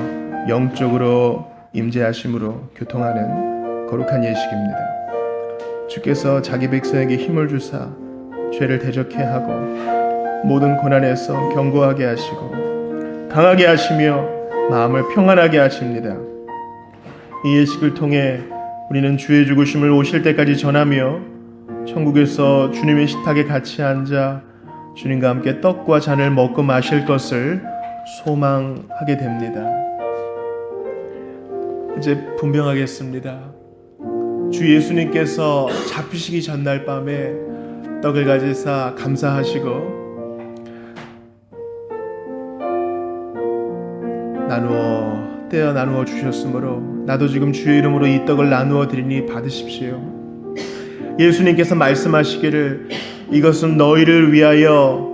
영적으로 임재하심으로 교통하는 거룩한 예식입니다. 주께서 자기 백성에게 힘을 주사 죄를 대적해 하고 모든 고난에서 견고하게 하시고 강하게 하시며 마음을 평안하게 하십니다. 이 예식을 통해 우리는 주의 죽으심을 오실 때까지 전하며 천국에서 주님의 식탁에 같이 앉아 주님과 함께 떡과 잔을 먹고 마실 것을 소망하게 됩니다. 이제 분명하겠습니다. 주 예수님께서 잡히시기 전날 밤에 떡을 가지사 감사하시고 떼어 나누어 주셨으므로 나도 지금 주의 이름으로 이 떡을 나누어 드리니 받으십시오. 예수님께서 말씀하시기를 이것은 너희를 위하여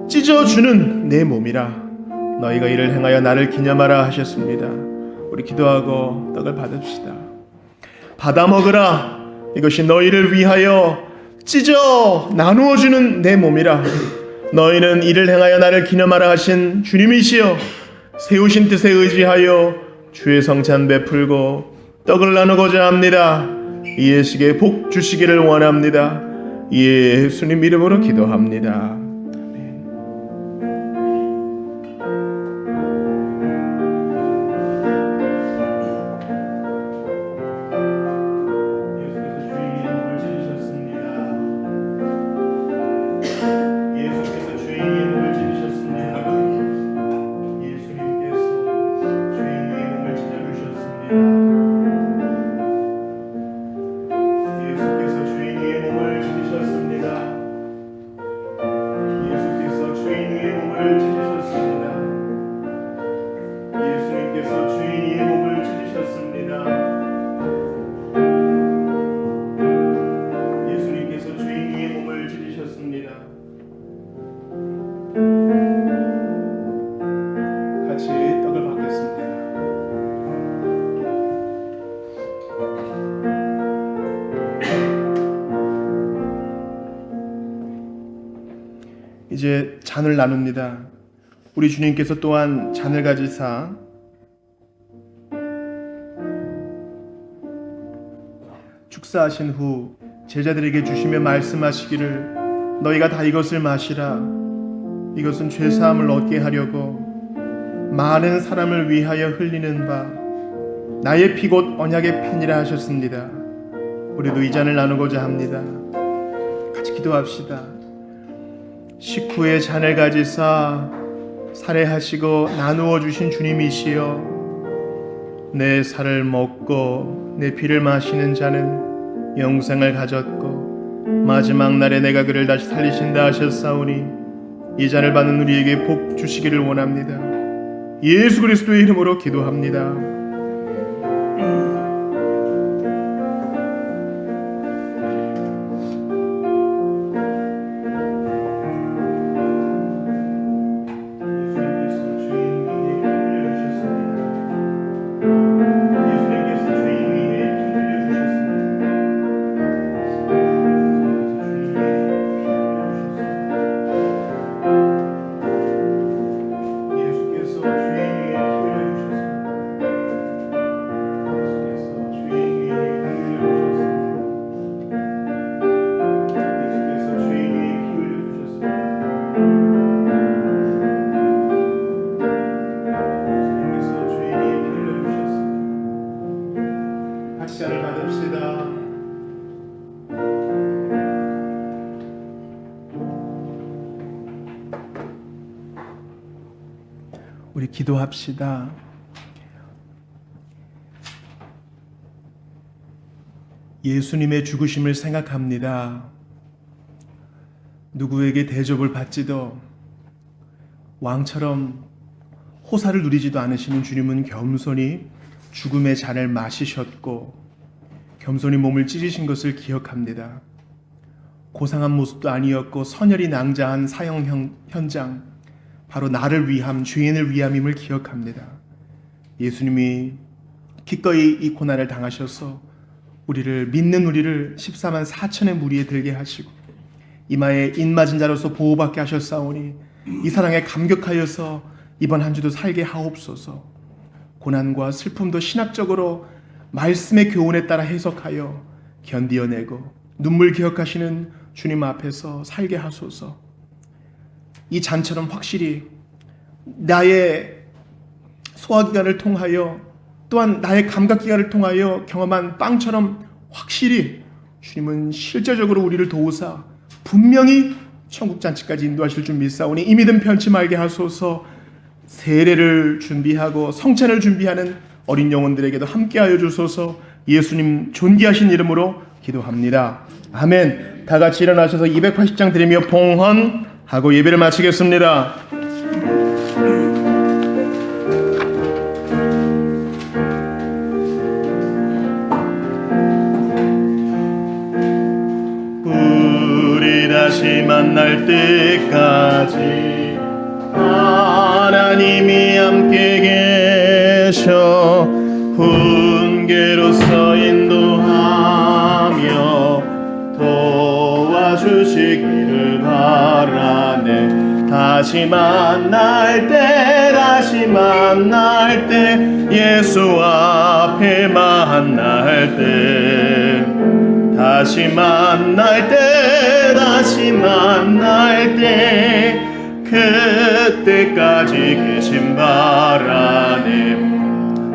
찢어주는 내 몸이라. 너희가 이를 행하여 나를 기념하라 하셨습니다. 우리 기도하고 떡을 받읍시다. 받아 먹으라. 이것이 너희를 위하여 찢어 나누어주는 내 몸이라. 너희는 이를 행하여 나를 기념하라 하신 주님이시여 세우신 뜻에 의지하여 주의 성찬 베풀고 떡을 나누고자 합니다. 이 예식에 복 주시기를 원합니다. 예수님 이름으로 기도합니다. 같이 떡을 받겠습니다. 이제 잔을 나눕니다. 우리 주님께서 또한 잔을 가지사 축사하신 후 제자들에게 주시며 말씀하시기를 너희가 다 이것을 마시라. 이것은 죄사함을 얻게 하려고 많은 사람을 위하여 흘리는 바 나의 피 곧 언약의 편이라 하셨습니다. 우리도 이 잔을 나누고자 합니다. 같이 기도합시다. 식후에 잔을 가지사 살해하시고 나누어 주신 주님이시여, 내 살을 먹고 내 피를 마시는 자는 영생을 가졌고 마지막 날에 내가 그를 다시 살리신다 하셨사오니 이 잔을 받는 우리에게 복 주시기를 원합니다. 예수 그리스도의 이름으로 기도합니다. 잔을 받읍시다. 우리 기도합시다. 예수님의 죽으심을 생각합니다. 누구에게 대접을 받지도 왕처럼 호사를 누리지도 않으시는 주님은 겸손히 죽음의 잔을 마시셨고 겸손히 몸을 찢으신 것을 기억합니다. 고상한 모습도 아니었고 선혈이 낭자한 사형 현장, 바로 나를 위함, 죄인을 위함임을 기억합니다. 예수님이 기꺼이 이 고난을 당하셔서 우리를, 믿는 우리를 14만 4천의 무리에 들게 하시고 이마에 인맞은 자로서 보호받게 하셨사오니 이 사랑에 감격하여서 이번 한 주도 살게 하옵소서. 고난과 슬픔도 신학적으로 말씀의 교훈에 따라 해석하여 견디어내고 눈물 기억하시는 주님 앞에서 살게 하소서. 이 잔처럼 확실히 나의 소화기관을 통하여 또한 나의 감각기관을 통하여 경험한 빵처럼 확실히 주님은 실제적으로 우리를 도우사 분명히 천국잔치까지 인도하실 줄 믿사오니 이 믿음 편치 말게 하소서. 세례를 준비하고 성찬을 준비하는 어린 영혼들에게도 함께하여 주소서. 예수님 존귀하신 이름으로 기도합니다. 아멘. 다 같이 일어나셔서 280장 드리며 봉헌하고 예배를 마치겠습니다. 우리 다시 만날 때까지 하나님이 함께 계셔 훈계로서 인도하며 도와주시기를 바라네. 다시 만날 때 예수 앞에 만날 때 다시 만날 때 그때까지 계신 바라네.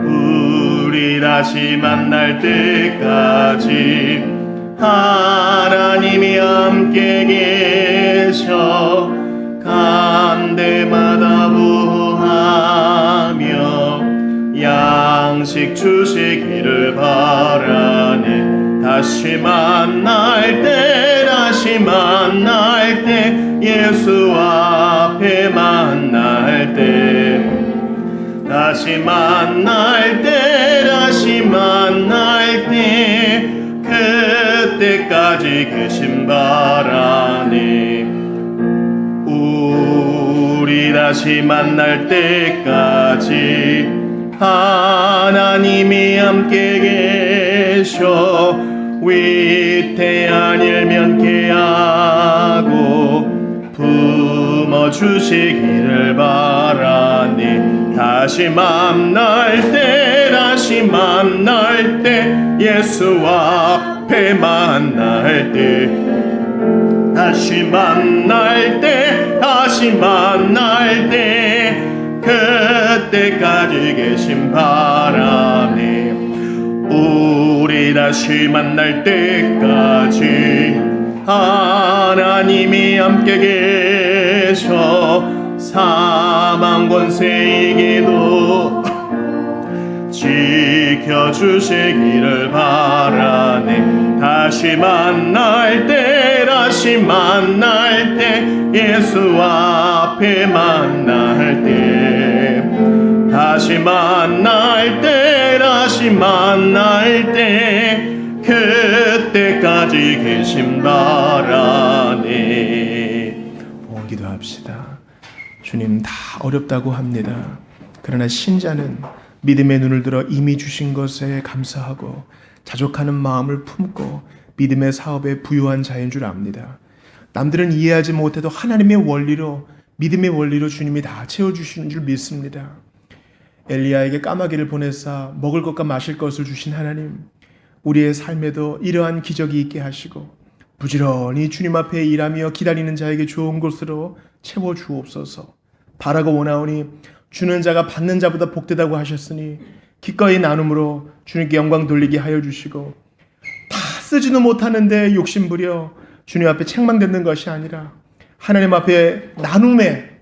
우리 다시 만날 때까지 하나님이 함께 계셔 간대마다 부하며 양식 주시기를 바라네. 다시 만날 때 예수 앞에 만날 때 다시 만날 때 그때까지 계신 바라네. 우리 다시 만날 때까지 하나님이 함께 계셔 위태한 일 면케하고 품어주시기를 바라니. 다시 만날 때 예수 앞에 만날 때 다시 만날 때 그때까지 계신 바라네. 우리 다시 만날 때까지 하나님이 함께 계셔 사망 권세 이기도 지켜주시기를 바라네. 다시 만날 때 예수 앞에 만날 때 다시 만날 때 그때까지 계신 바라네. 기도합시다. 주님, 다 어렵다고 합니다. 그러나 신자는 믿음의 눈을 들어 이미 주신 것에 감사하고 자족하는 마음을 품고 믿음의 사업에 부유한 자인 줄 압니다. 남들은 이해하지 못해도 하나님의 원리로, 믿음의 원리로 주님이 다 채워주시는 줄 믿습니다. 엘리야에게 까마귀를 보내사 먹을 것과 마실 것을 주신 하나님, 우리의 삶에도 이러한 기적이 있게 하시고 부지런히 주님 앞에 일하며 기다리는 자에게 좋은 것으로 채워주옵소서. 바라고 원하오니 주는 자가 받는 자보다 복되다고 하셨으니 기꺼이 나눔으로 주님께 영광 돌리게 하여 주시고, 다 쓰지도 못하는데 욕심부려 주님 앞에 책망듣는 것이 아니라 하나님 앞에 나눔의